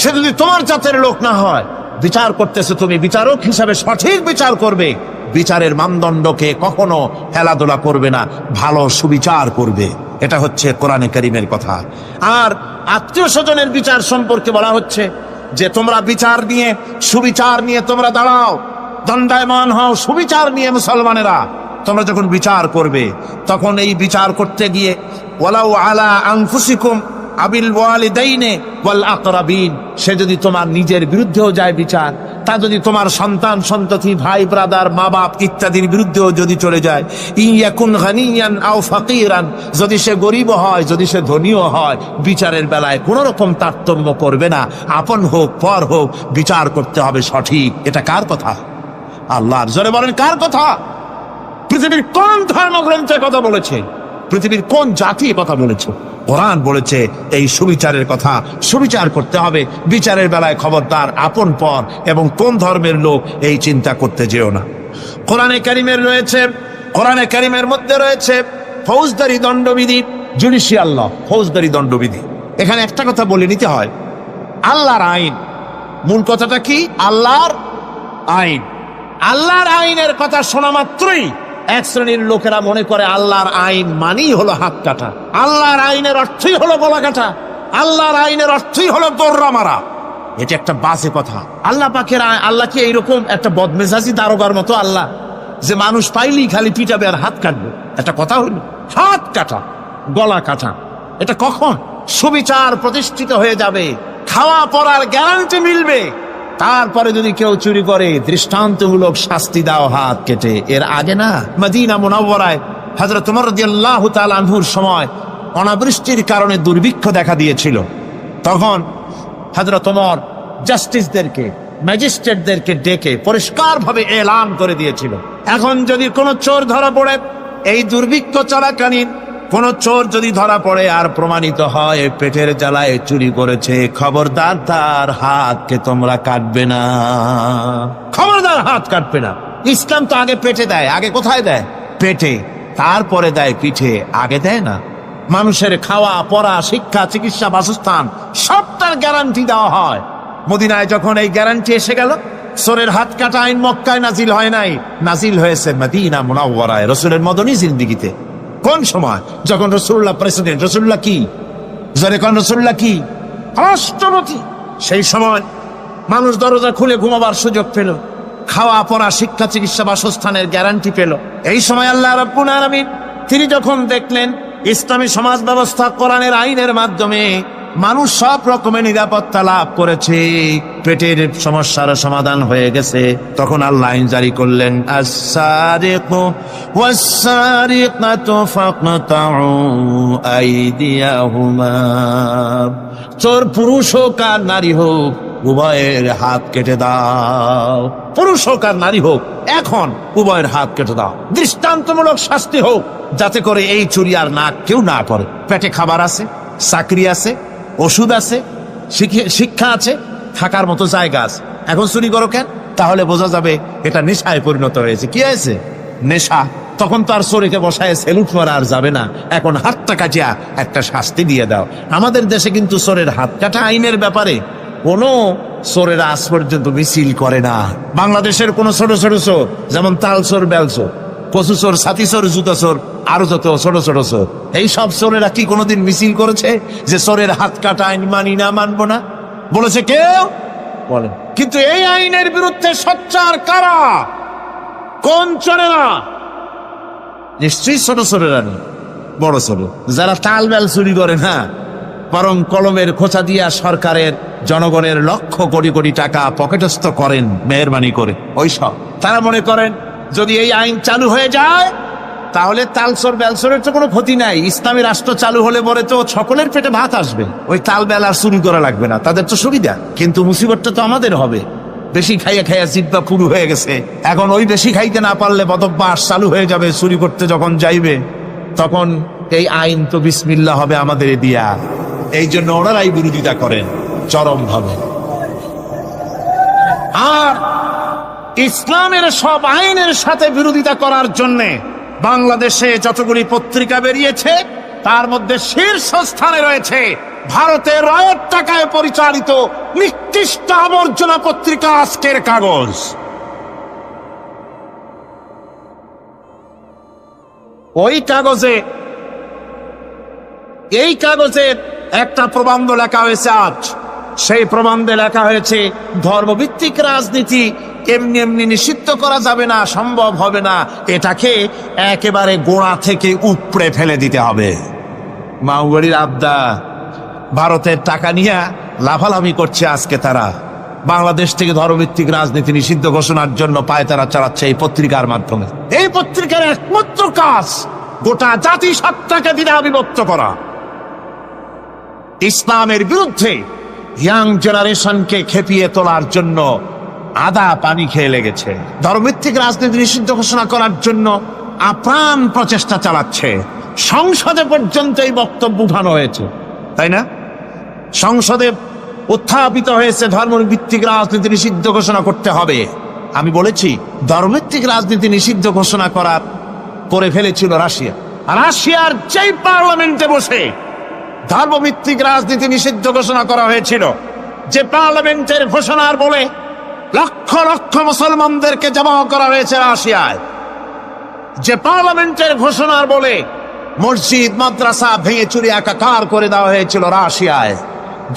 সে যদি তোমার জাতের লোক না হয়, বিচার করতেছে তুমি বিচারক হিসাবে সঠিক বিচার করবে, বিচারের মানদণ্ডকে কখনো হেলাদোলা করবে না, ভালো সুবিচার করবে। এটা হচ্ছে কোরআনে কারীমের কথা। আর আত্মীয় স্বজনের বিচার সম্পর্কে বলা হচ্ছে যে তোমরা বিচার নিয়ে, সুবিচার নিয়ে তোমরা দাঁড়াও, দণ্ডায়মান হও সুবিচার নিয়ে। মুসলমানেরা তোমরা যখন বিচার করবে তখন এই বিচার করতে গিয়ে ওয়ালাউ আলা আনফুসিকুম আবিল ওয়ালিদাইনে ওয়াল আকরাবিন, সে যদি তোমার নিজের বিরুদ্ধেও যায় বিচার, তা যদি তোমার সন্তান সন্ততি, ভাই ব্রাদার, মা বাপ ইত্যাদির বিরুদ্ধেও যদি চলে যায়, ইয়াকুন গানিয়ান আও ফাকিরান, যদি সে গরিব হয়, যদি সে ধনীও হয়, বিচারের বেলায় কোনো রকম তারতম্য করবে না, আপন হোক পর হোক, বিচার করতে হবে সঠিক। এটা কার কথা? আল্লাহর। জোরে বলেন কার কথা? পৃথিবীর কোন ধর্মগ্রন্থে কথা বলেছে? পৃথিবীর কোন জাতি কথা বলেছে? কোরআন বলেছে এই সুবিচারের কথা। সুবিচার করতে হবে, বিচারের বেলায় খবরদার আপন পর এবং কোন ধর্মের লোক এই চিন্তা করতে যেও না। কোরআনে কারীমের রয়েছে, কোরআনে কারীমের মধ্যে রয়েছে ফৌজদারি দণ্ডবিধি, জুডিশিয়াল ল, ফৌজদারি দণ্ডবিধি। এখানে একটা কথা বলে নিতে হয়, আল্লাহর আইন। মূল কথাটা কি? আল্লাহর আইন। আল্লাহর আইনের কথা শোনা মাত্রই এক শ্রেণীর লোকেরা মনে করে আল্লাহর আইন মানেই হলো হাত কাটা, আল্লাহর আইনের অর্থই হলো গলা কাটা, আল্লাহর আইনের অর্থই হলো দৌড়া মারা। এটা একটা বাজে কথা। আল্লাহ পাকের আল্লাহ কি এইরকম একটা বদমেজাজি দারোগার মতো আল্লাহ যে মানুষ পাইলেই খালি পিটাবে আর হাত কাটবে? একটা কথা হলো হাত কাটা, গলা কাটা। এটা কখন সুবিচার প্রতিষ্ঠিত হয়ে যাবে, খাওয়া পড়ার গ্যারান্টি মিলবে, তারপরে যদি কেউ চুরি করে দৃষ্টান্তমূলক শাস্তি দাও হাত কেটে। এর আগে না, মদিনা মুনাওয়ারায় হযরত ওমর রাদিয়াল্লাহু তাআলা আনহুর সময় অনাবৃষ্টির কারণে দুর্ভিক্ষ দেখা দিয়েছিল। তখন হযরত ওমর জাস্টিসদেরকে, ম্যাজিস্ট্রেটদেরকে ডেকে পরিষ্কারভাবে এলান করে দিয়েছিল, এখন যদি কোনো চোর ধরা পড়ে, এই দুর্ভিক্ষ চলাকালীন কোন চোর যদি ধরা পড়ে আর প্রমাণিত হয় পেটের জ্বালায় চুরি করেছে, খবরদার তার হাতকে তোমরা কাটবে না, খবরদার হাত কাটবে না। ইসলাম তো আগে পেটে দেয়। আগে কোথায় দেয়? পেটে, তারপরে দেয় পিঠে, আগে দেয় না। মানুষের খাওয়া পড়া, শিক্ষা, চিকিৎসা, বাসস্থান সবটার গ্যারান্টি দেওয়া হয়। মদিনায় যখন এই গ্যারান্টি এসে গেল, চোরের হাত কাটা আইন মক্কায় নাজিল হয় নাই, নাজিল হয়েছে মদিনা মুনাওয়ারায়, রাসূলের মদনী জিন্দেগিতে। কোন সময়? যখন রাসূলুল্লাহ প্রেসিডেন্ট। রাসূলুল্লাহ কি? যখন রাসূলুল্লাহ কি রাষ্ট্রপতি, সেই সময় মানুষ দরজা খুলে ঘুমাবার সুযোগ পেল, খাওয়া পড়া, শিক্ষা, চিকিৎসা, বাসস্থানের গ্যারান্টি পেল। এই সময় আল্লাহ রাব্বুল আলামিন তিনি যখন দেখলেন ইসলামী সমাজ ব্যবস্থা কোরআনের আইনের মাধ্যমে মানুষ সব রকমের নিরাপত্তা লাভ করেছে, পেটের সমস্যার সমাধান হয়ে গেছে, তখন আল্লাহ আইন জারি করলেন, আস-সারিকু ওয়াস-সারিকাতু ফাকতাউ আইদিয়াহুমা। চোর পুরুষ হোক আর নারী হোক, উভয়ের হাত কেটে দাও। পুরুষ হোক আর নারী হোক, এখন উভয়ের হাত কেটে দাও। দৃষ্টান্তমূলক শাস্তি হোক, যাতে করে এই চুরি আর না কেউ না করে। পেটে খাবার আছে, চাকরি আছে, ওষুধ আছে, শিক্ষা আছে, থাকার মতো জায়গা আছে, এখন চুরি করো কেন? তাহলে বোঝা যাবে এটা নেশায় পরিণত হয়েছে। কি হয়েছে? নেশা। তখন তো আর চোরেকে বসায় সেলুট মারা আর যাবে না, এখন হাতটা কাটিয়া একটা শাস্তি দিয়ে দাও। আমাদের দেশে কিন্তু চোরের হাত কাটা আইনের ব্যাপারে কোনো চোরেরা আজ পর্যন্ত মিছিল করে না। বাংলাদেশের কোন ছোট ছোট চোর, যেমন তাল চোর, বেল চোর, কচু চোর, ছাতি চোর, জুতা চোর, আরো যত ছোট ছোট চোর, এই সব চোরেরা কি কোনোদিন মিছিল করেছে যে চোরের হাত কাটা আইন মানি না, মানবো না? বলেছে কেউ? বলেন। কিন্তু এই আইনের বিরুদ্ধে সোচ্চার কারা? কোন চোরেরা? নিশ্চয়ই ছোট চোরেরা নেই, বড় চোর যারা তাল বেল চুরি করে না, বরং কলমের খোঁচা দিয়া সরকারের জনগণের লক্ষ কোটি কোটি টাকা পকেটস্থ করেন মেহরবানি করে। ওই সব তারা মনে করেন যদি এই আইন চালু হয়ে যায় তাহলে তালচোর বেলচোরের তো কোনো ক্ষতি নাই, ইসলামী রাষ্ট্র চালু হলে পরে তো সকলের পেটে ভাত আসবে, ওই তাল বেল আর চুরি করা লাগবে না, তাদের তো সুবিধা। কিন্তু মুসিবতটা তো আমাদের হবে। বেশি খাইয়া খাইয়া জিব্বা পুরু হয়ে গেছে, এখন ওই বেশি খাইতে না পারলে বদভ্যাস চালু হয়ে যাবে। চুরি করতে যখন যাইবে তখন এই আইন তো বিসমিল্লাহ হবে আমাদের দিয়া। এই জন্য ওনারাই বিরোধিতা করেন চরম ভাবে। আর ইসলামের সব আইনের সাথে বিরোধিতা করার জন্য বাংলাদেশে যতগুলি পত্রিকা বেরিয়েছে তার মধ্যে শীর্ষস্থানে রয়েছে ভারতের রয়ের টাকায় পরিচালিত নিকৃষ্ট আবর্জনা পত্রিকা আজকের কাগজ। ওই কাগজে, এই কাগজের একটা প্রবন্ধ লেখা হয়েছে আজ। সেই প্রবন্ধে লেখা হয়েছে ধর্মভিত্তিক রাজনীতি এমনি এমনি নিষিদ্ধ করা যাবে না, সম্ভব হবে না, এটাকে একেবারে গোড়া থেকে উপড়ে ফেলে দিতে হবে। মাওবাড়ির আবদা ভারতের টাকা নিয়ে লাফালাফি করছে আজকে তারা। বাংলাদেশ থেকে ধর্মভিত্তিক রাজনীতি নিষিদ্ধ ঘোষণার জন্য পায়তারা চালাচ্ছে এই পত্রিকার মাধ্যমে। এই পত্রিকার একমাত্র কাজ গোটা জাতিসত্তাকে দ্বিধা বিভক্ত করা, ইসলামের বিরুদ্ধে ইয়াং জেনারেশনকে খেপিয়ে তোলার জন্য আদা পানি খেয়ে লেগেছে। ধর্মভিত্তিক রাজনীতি নিষিদ্ধ ঘোষণা করার জন্য আপ্রাণ প্রচেষ্টা চালাচ্ছে। সংসদে পর্যন্ত এই বক্তব্য উঠানো হয়েছে, তাই না? সংসদে উত্থাপিত হয়েছে ধর্মভিত্তিক রাজনীতি নিষিদ্ধ ঘোষণা করতে হবে। আমি বলেছি ধর্মভিত্তিক রাজনীতি নিষিদ্ধ ঘোষণা করে ফেলেছিল রাশিয়া। রাশিয়ার যেই পার্লামেন্টে বসে ধর্মভিত্তিক রাজনীতি নিষিদ্ধ ঘোষণা করা হয়েছিল, যে পার্লামেন্টের ঘোষণার বলে লক্ষ লক্ষ মুসলমানদেরকে জমা করা হয়েছে রাশিয়ায়, যে পার্লামেন্টের ঘোষণার বলে মসজিদ মাদ্রাসা ভেঙে চুরি একাকার করে দেওয়া হয়েছিল রাশিয়ায়,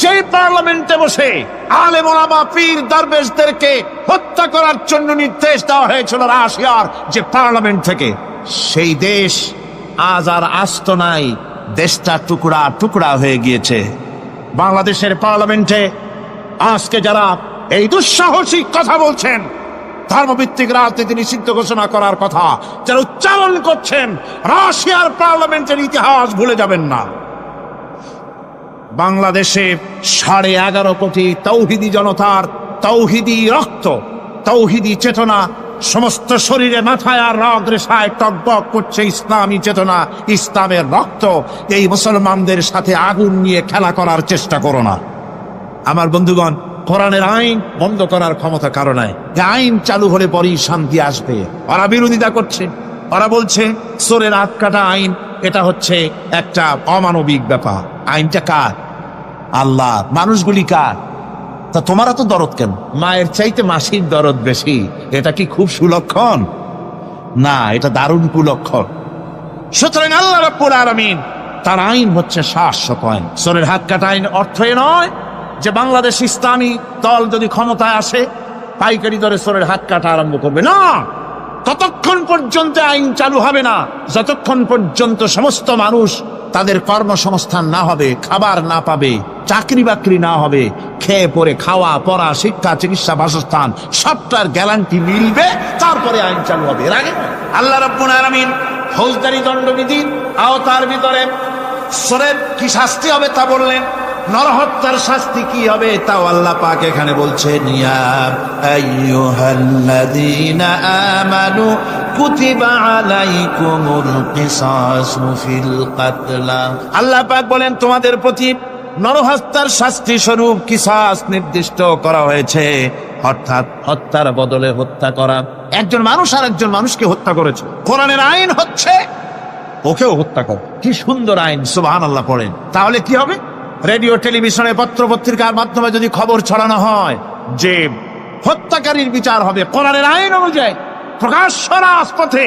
যে পার্লামেন্টে বসে আলেম ওলামা পীর দরবেশদেরকে হত্যা করার জন্য নির্দেশ দেওয়া হয়েছিল রাশিয়ার যে পার্লামেন্ট থেকে, সেই দেশ আজ আর আস্ত নাই, দেশটা টুকরা টুকরা হয়ে গিয়েছে। বাংলাদেশের পার্লামেন্টে আজকে যারা এই দুঃসাহসিক কথা বলছেন, ধর্মভিত্তিক রাজনীতি নিষিদ্ধ ঘোষণা করার কথা যারা উচ্চারণ করছেন, রাশিয়ার পার্লামেন্টের ইতিহাস ভুলে যাবেন না। বাংলাদেশে 11.5 কোটি তৌহিদি জনতার তৌহিদি রক্ত, তৌহিদি চেতনা সমস্ত শরীরে মাথায় আর রগ রেশায় টকবক করছে ইসলামী চেতনা, ইসলামের রক্ত। এই মুসলমানদের সাথে আগুন নিয়ে খেলা করার চেষ্টা করো না আমার বন্ধুগণ। কোরআনের আইন বন্ধ করার ক্ষমতা কারো নাই। আইন চালু হলে পরেই শান্তি আসবে। ওরা বিরোধিতা করছে, ওরা বলছে চোরের হাত কাটা আইন এটা হচ্ছে একটা অমানবিক ব্যাপার। আইনটা কার? আল্লাহ। মানুষগুলি কার? তা তোমারা তো দরদ কেন? মায়ের চাইতে মাসির দরদ বেশি, এটা কি খুব সুলক্ষণ? না, এটা দারুণ কুলক্ষণ। সুতরাং আল্লাহ রাব্বুল আলামিন তার আইন হচ্ছে শাশ্বত আইন। চোরের হাত কাটা আইন অর্থ এ নয় যে বাংলাদেশ ইসলামী দল যদি ক্ষমতায় আসে পাইকারি দরে চোরের হাত কাটা আরম্ভ করবে, না। ততক্ষণ পর্যন্ত আইন চালু হবে না যতক্ষণ পর্যন্ত সমস্ত মানুষ তাদের কর্মসংস্থান না হবে, খাবার না পাবে, চাকরি বাকরি না হবে, খেয়ে পরে খাওয়া পড়া শিক্ষা চিকিৎসা বাসস্থান সবটার গ্যারান্টি মিলবে, তারপরে আইন চালু হবে। এর আগে আল্লাহ রাব্বুল আলামিন ফৌজদারি দণ্ডবিধির আওতার ভিতরে চোরের কি শাস্তি হবে তা বললেন, নরহত্যার শাস্তি কি হবে তাও আল্লাহ পাক এখানে বলছেন, ইয়া আইয়ুহাল্লাযীনা আমানু কুতিবা আলাইকুমুল কিসাসু ফিল কাতলা। আল্লাহ পাক বলেন তোমাদের প্রতি নরহত্যার শাস্তি স্বরূপ কিসাস নির্দিষ্ট করা হয়েছে। অর্থাৎ হত্যার বদলে হত্যা করা। একজন মানুষ আর একজন মানুষকে হত্যা করেছে, কোরআনের আইন হচ্ছে ওকেও হত্যা কর। কি সুন্দর আইন, সুবহানাল্লাহ পড়েন। তাহলে কি হবে? রেডিও, টেলিভিশনে, পত্র পত্রিকার মাধ্যমে যদি খবর ছড়ানো হয় যে হত্যাকারীর বিচার হবে কোরআনের আইন অনুযায়ী, প্রকাশ্য রাজপথে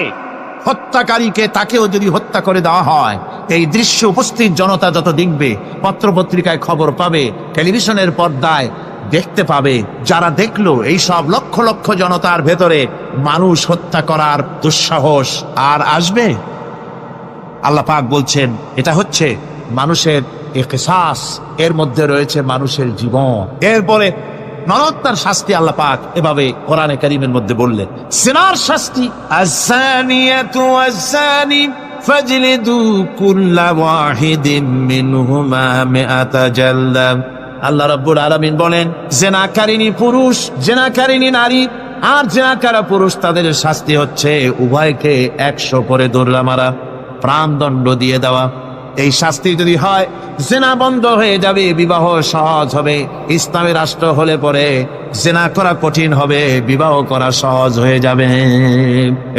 হত্যাকারীকে তাকেও যদি হত্যা করে দেওয়া হয়, এই দৃশ্য উপস্থিত জনতা যত দেখবে, পত্র পত্রিকায় খবর পাবে, টেলিভিশনের পর্দায় দেখতে পাবে, যারা দেখলো এই সব লক্ষ লক্ষ জনতার ভেতরে মানুষ হত্যা করার দুঃসাহস আর আসবে? আল্লাহ পাক বলছেন এটা হচ্ছে মানুষের কিসাস, এর মধ্যে রয়েছে মানুষের জীবন। এরপরে নরহত্যার শাস্তি আল্লাহ পাক এভাবে কোরআনে কারীমের মধ্যে বললেন। জিনার শাস্তি, আয-যানিয়াতু ওয়াজ-যানি ফাজলিদু কুল্লা ওয়াহিদিন মিনহুমা মিআতা জালদা। আল্লাহ রাব্বুল আলামিন বলেন, জিনাকারিনী পুরুষ, জিনাকারিনী নারী আর জিনাকারা পুরুষ, তাদের শাস্তি হচ্ছে উভয়কে 100 করে দৌড়া মারা, প্রাণদণ্ড দিয়ে দেওয়া। এই শাস্তি যদি হয়, জেনা বন্ধ হয়ে যাবে, বিবাহ সহজ হবে। ইসলামী রাষ্ট্র হলে পরে জেনা করা কঠিন হবে, বিবাহ করা সহজ হয়ে যাবে।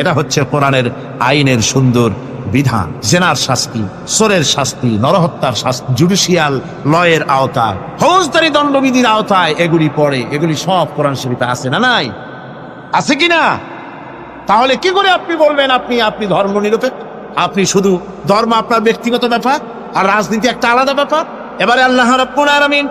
এটা হচ্ছে কোরআনের আইনের সুন্দর বিধান। জেনার শাস্তি, চোরের শাস্তি, নরহত্যার শাস্তি জুডিশিয়াল লয়ের আওতায়, ফৌজদারি দণ্ডবিধির আওতায় এগুলি পড়ে। এগুলি সব কোরআন শরীফে আছে না নাই? আছে কিনা? তাহলে কি করে আপনি বলবেন আপনি ধর্ম নিরপেক্ষ? আপনি শুধু ধর্ম আপনার ব্যক্তিগত ব্যাপার আর রাজনীতি একটা আলাদা ব্যাপার। এবারে আল্লাহ রাব্বুল আলামিন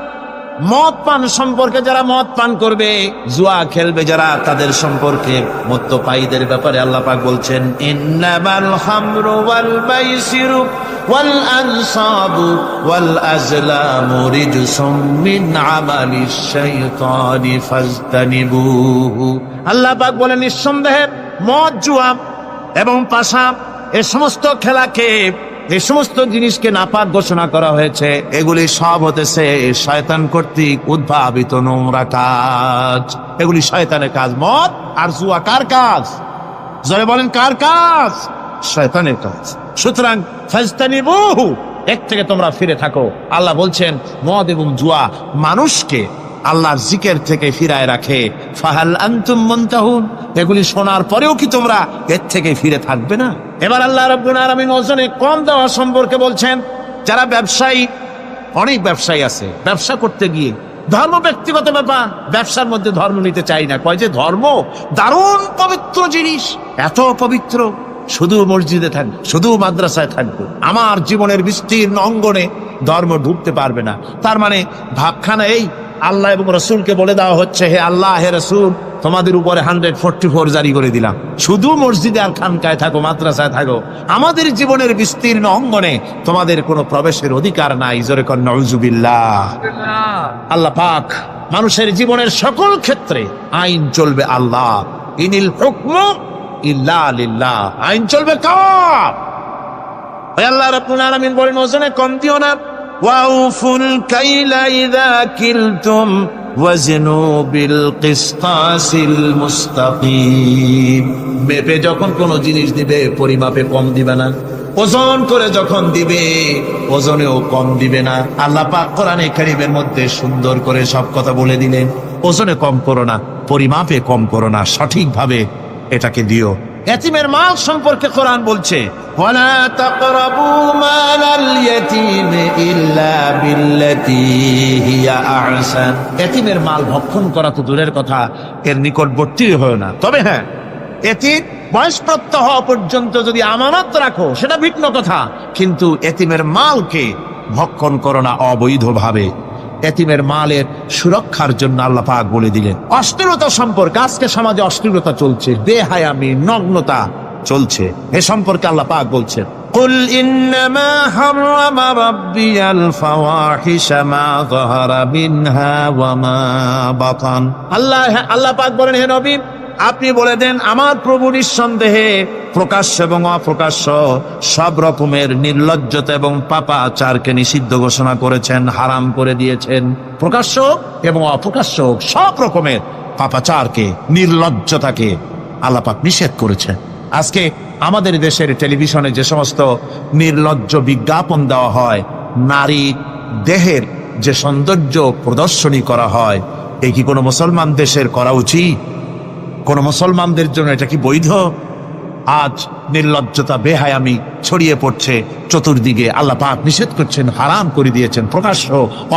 মদ পান সম্পর্কে, যারা মদ পান করবে, জুয়া খেলবে যারা, তাদের সম্পর্কে, মদ্যপায়ীদের ব্যাপারে আল্লাহ পাক বলছেন, ইন্নামাল খামরু ওয়াল মাইসিরু ওয়াল আনসাবু ওয়াল আজলামু রিজসুম মিন আমালিশ শাইতানি ফাজতানিবুহু। আল্লাহ পাক বলেন, নিঃসন্দেহে মদ, জুয়া এবং পাশা, এ সমস্ত খেলাকে, এই সমস্ত জিনিসকে নাপাক ঘোষণা করা হয়েছে। এগুলি সব হতেছে শয়তান কর্তৃক উদ্ভাবিত নোংরা কাজ। এগুলি শয়তানের কাজ। মদ আর জুয়া কার কাজ? জোরে বলেন, কার কাজ? শয়তানের কাজ। সুতরাং ফাজতানিবুহু, এর থেকে তোমরা ফিরে থাকো। আল্লাহ বলছেন মদ এবং জুয়া মানুষকে আল্লাহর জিকির থেকে ফিরায় রাখে। ফাহাল আনতুম মুনতাহুন, এগুলি শোনার পরেও কি তোমরা এর থেকে ফিরে থাকবে না? এবার আল্লাহ রাব্বুল আলামিন ওজনে কম দেওয়া সম্পর্কে বলছেন। যারা ব্যবসায়ী, অনেক ব্যবসায়ী আছে, ব্যবসা করতে গিয়ে ধর্ম ব্যক্তিগত ব্যাপার, ব্যবসার মধ্যে ধর্ম নিতে চাই না। কয় যে ধর্ম দারুণ পবিত্র জিনিস, এত পবিত্র, শুধু মসজিদে থাকবে, শুধু মাদ্রাসায় থাকবে, আমার জীবনের বিস্তীর্ণ অঙ্গনে ধর্ম ঢুকতে পারবে না। তার মানে ভাবখানা এই, আল্লাহ এবং রসুলকে বলে দেওয়া হচ্ছে, হে আল্লাহ, হে রসুল, তোমাদের উপরে 144 জারি করে দিলাম, শুধু মসজিদে আর খানকায় থাকো, মাদ্রাসায় থাকো, আমাদের জীবনের বিস্তীর্ণ অঙ্গনে তোমাদের কোনো প্রবেশের অধিকার নাই। জোরে কর নাউজুবিল্লাহ। আল্লাহ পাক মানুষের জীবনের সকল ক্ষেত্রে আইন চলবে আল্লাহ। ইনিল হুকমু ইল্লা লিল্লাহ, আইন চলবে কার? আল্লাহ রাব্বুল আলামিন বলেন, ওজনে কম দিও না। ওয়াউফুল কাইলা ইযা কিলতুম ওয়াজনু বিল কিসতাসিল মুস্তাকিম। মেপে যখন কোন জিনিস দিবে, পরিমাপে কম দিবে না। ওজন করে যখন দিবে, ওজনেও কম দিবে না। আল্লাহ পাক কোরআনে কারীমের মধ্যে সুন্দর করে সব কথা বলে দিলেন। ওজনে কম করো না, পরিমাপে কম করো না, সঠিকভাবে এটাকে দিও। এতিমের মাল সম্পর্কে কোরআন বলছে, ওয়ালা তাকরাবু মালাল ইয়াতীম ইল্লা বিল্লাতী হিয়া আহসান। এতিমের মাল ভক্ষণ করা তো দূরের কথা, এর নিকটবর্তী হয় না। তবে হ্যাঁ, এতিম বয়সপ্রাপ্ত হওয়া পর্যন্ত যদি আমানত রাখো, সেটা ভিন্ন কথা, কিন্তু এতিমের মালকে ভক্ষণ করো না অবৈধভাবে। এতিমের মালের সুরক্ষার জন্য আল্লাহ পাক বলে দিলেন। অশ্লীলতা সম্পর্কে, আজকে সমাজে অশ্লীলতা চলছে, বেহায়ামি, নগ্নতা চলছে, এ সম্পর্কে আল্লাহ পাক বলছেন, কুল ইন্নামা হারামা রাব্বিয়াল ফাওয়াহিশা মা যাহারা মিনহা ওয়া মা বাতান। আল্লাহ পাক বলেন, হে নবী, আপনি বলে দেন, আমার প্রভু নিঃসন্দেহে প্রকাশ্য এবং অপ্রকাশ্য সব রকমের নির্লজ্জতা এবং পাপাচারকে নিষিদ্ধ ঘোষণা করেছেন, হারাম করে দিয়েছেন। প্রকাশ্য এবং অপ্রকাশ্য সব রকমের পাপাচারকে, নির্লজ্জতাকে আল্লাহ পাক নিষেধ করেছেন। আজকে আমাদের দেশের টেলিভিশনে যে সমস্ত নির্লজ্জ বিজ্ঞাপন দেওয়া হয়, নারী দেহের যে সৌন্দর্য প্রদর্শনী করা হয়, এই কি কোনো মুসলমান দেশের করা উচিত? কোন মুসলমানদের জন্য এটা কি বৈধ? আজ নির্লজ্জতা বেহায়ামি ছড়িয়ে পড়ছে চতুর্দিকে। আল্লাহ পাক নিষেধ করছেন, হারাম করে দিয়েছেন। প্রকাশ্য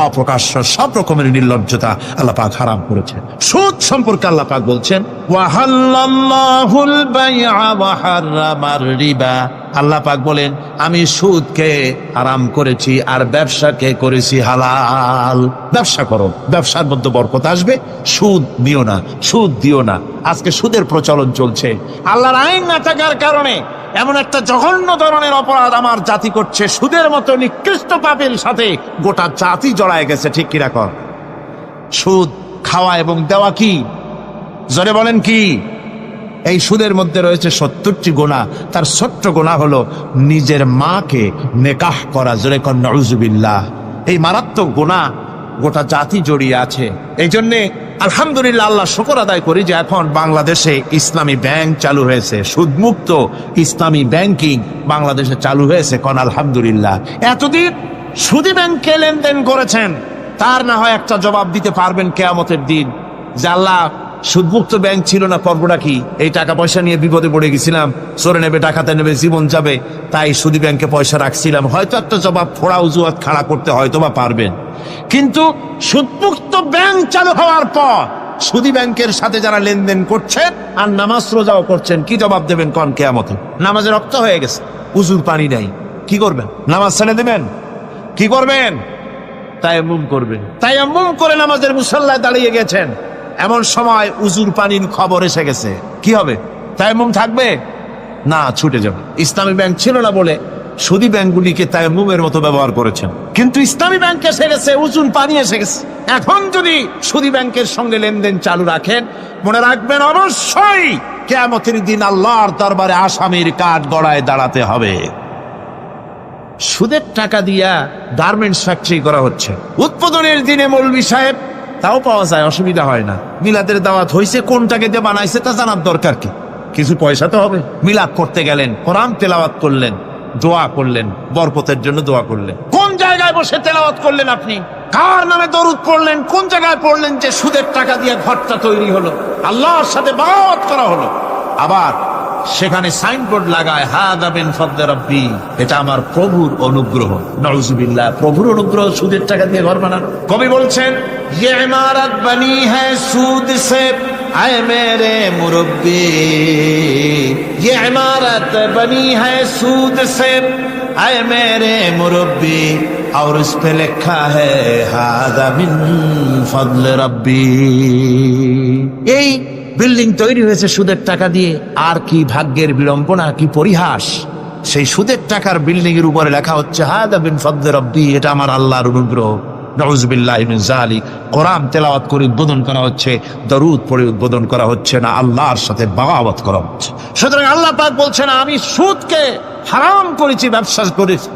অপ্রকাশ্য সব রকমের নির্লজ্জতা আল্লাহ পাক হারাম করেছেন। সুদ সম্পর্কে আল্লাহ পাক বলছেন, ওয়াহাল্লাল্লাহুল বাইআ ওয়া হারামার রিবা। আল্লাহ পাক বলেন, আমি সুদকে হারাম করেছি আর ব্যবসাকে করেছি হালাল। ব্যবসা করো, ব্যবসার মধ্যে বরকত আসবে। সুদ নিও না, সুদ দিও না। আজকে সুদের প্রচলন চলছে। আল্লাহর আইন না থাকার কারণে এমন একটা জঘন্য ধরনের অপরাধ আমার জাতি করছে। সুদের মতো নিকৃষ্ট পাপের সাথে গোটা জাতি জড়ায় গেছে। ঠিক কিনা কর? সুদ খাওয়া এবং দেওয়া কি? জোরে বলেন কি? এই সুদের মধ্যে রয়েছে 70টি গুনাহ। তার ছোট্ট গুনাহ হলো নিজের মাকে নেকাহ করা। জোরে কর নাউযুবিল্লাহ। এই মারাত্মক গুনাহ গোটা জাতি জড়িয়ে আছে। এই জন্যে আলহামদুলিল্লাহ, আল্লাহ শুকর আদায় করি যে এখন বাংলাদেশে ইসলামী ব্যাংক চালু হয়েছে। সুদমুক্ত ইসলামী ব্যাংকিং বাংলাদেশে চালু হয়েছে। কোন আলহামদুলিল্লাহ। এতদিন সুদী ব্যাংকে লেনদেন করেছেন, তার না হয় একটা জবাব দিতে পারবেন কিয়ামতের দিন যে আল্লাহ, সুদমুক্ত ব্যাংক ছিল না, পর্বটা কি? এই টাকা পয়সা নিয়ে বিপদে পড়ে গেছিলাম, চোরে নেবে, ডাকাতে নেবে, জীবন যাবে, তাই সুদী ব্যাংকে পয়সা রাখছিলাম। হয়তো একটা জবাব ফোড়া অজুহাত খাড়া করতে হয়তো বা পারবেন। কিন্তু সুদমুক্ত ব্যাংক চালু হওয়ার পর সুদী ব্যাংকের সাথে যারা লেনদেন করছেন আর নামাজ রোজাও করছেন, কি জবাব দেবেন কোন কিয়ামতে? নামাজের রক্ত হয়ে গেছে, উজুর পানি নাই, কি করবেন? নামাজ ছেড়ে দেবেন? কি করবেন? তায়াম্মুম করবেন। তায়াম্মুম করে নামাজের মুসল্লায় দাঁড়িয়ে গেছেন, এমন সময় উজুর পানির খবর এসে গেছে, কি হবে? তায়াম্মুম থাকবে না, ছুটে যাবে। ইসলামী ব্যাংক ছিল না বলে সুদী ব্যাংকগুলিকে তায়াম্মুমের মতো ব্যবহার করেছেন। কিন্তু ইসলামী ব্যাংক এসে গেছে, উজুর পানি এসে গেছে। এখন যদি সুদী ব্যাংকের সঙ্গে লেনদেন চালু রাখেন, মনে রাখবেন অবশ্যই কিয়ামতের দিন আল্লাহর দরবারে আসামির কাঠ গড়ায় দাঁড়াতে হবে। সুদের টাকা দিয়া গার্মেন্টস ফ্যাক্টরি করা হচ্ছে। উদ্বোধনের দিনে মৌলভী সাহেব, তাও পাওয়া যায়, অসুবিধা হয় না। মিলাদের দাওয়াত হয়েছে, কোনটাকে দিয়ে বানাইছে তা জানার দরকার কি? কিছু পয়সা তো হবে। মিলাদ করতে গেলেন, কোরআন তেলাওয়াত করলেন, দোয়া করলেন, বরকতের জন্য দোয়া করলেন। কোন জায়গায় বসে তেলাওয়াত করলেন আপনি? কার নামে দরুদ পড়লেন? কোন জায়গায় পড়লেন যে সুদের টাকা দিয়ে ঘরটা তৈরি হলো, আল্লাহর সাথে বাগাওয়াত করা হলো? আবার সেখানে সাইনবোর্ড লাগায়, হাদা মিন ফাদলি রাব্বি, এটা আমার প্রভুর অনুগ্রহ। নাউযুবিল্লাহ, প্রভুর অনুগ্রহ সুদের টাকা দিয়ে ঘর বানানো। কবি বলছেন, ये इमारत बनी है सूद से आए मेरे मुरब्बी, ये इमारत बनी है सूद से आए मेरे मुरब्बी, और उस पे लिखा है हादा मिन फदले रब्बी। এই বিল্ডিং তৈরি হয়েছে সুদের টাকা দিয়ে। আর কি ভাগ্যের বিড়ম্বনা, কি পরিহাস! সেই সুদের টাকার বিল্ডিং এর উপরে লেখা হচ্ছে হাদা মিন ফদলি রাব্বি, এটা আমার আল্লাহর অনুগ্রহ। নাউযুবিল্লাহি মিন যালিক। কোরআন তেলাওয়াত করে উদ্বোধন করা হচ্ছে, দরুদ পড়ে উদ্বোধন করা হচ্ছে না, আল্লাহর সাথে বাগাওয়াত করা হচ্ছে। সুতরাং আল্লাহ পাক বলছেন, আমি সুদকে হারাম করেছি,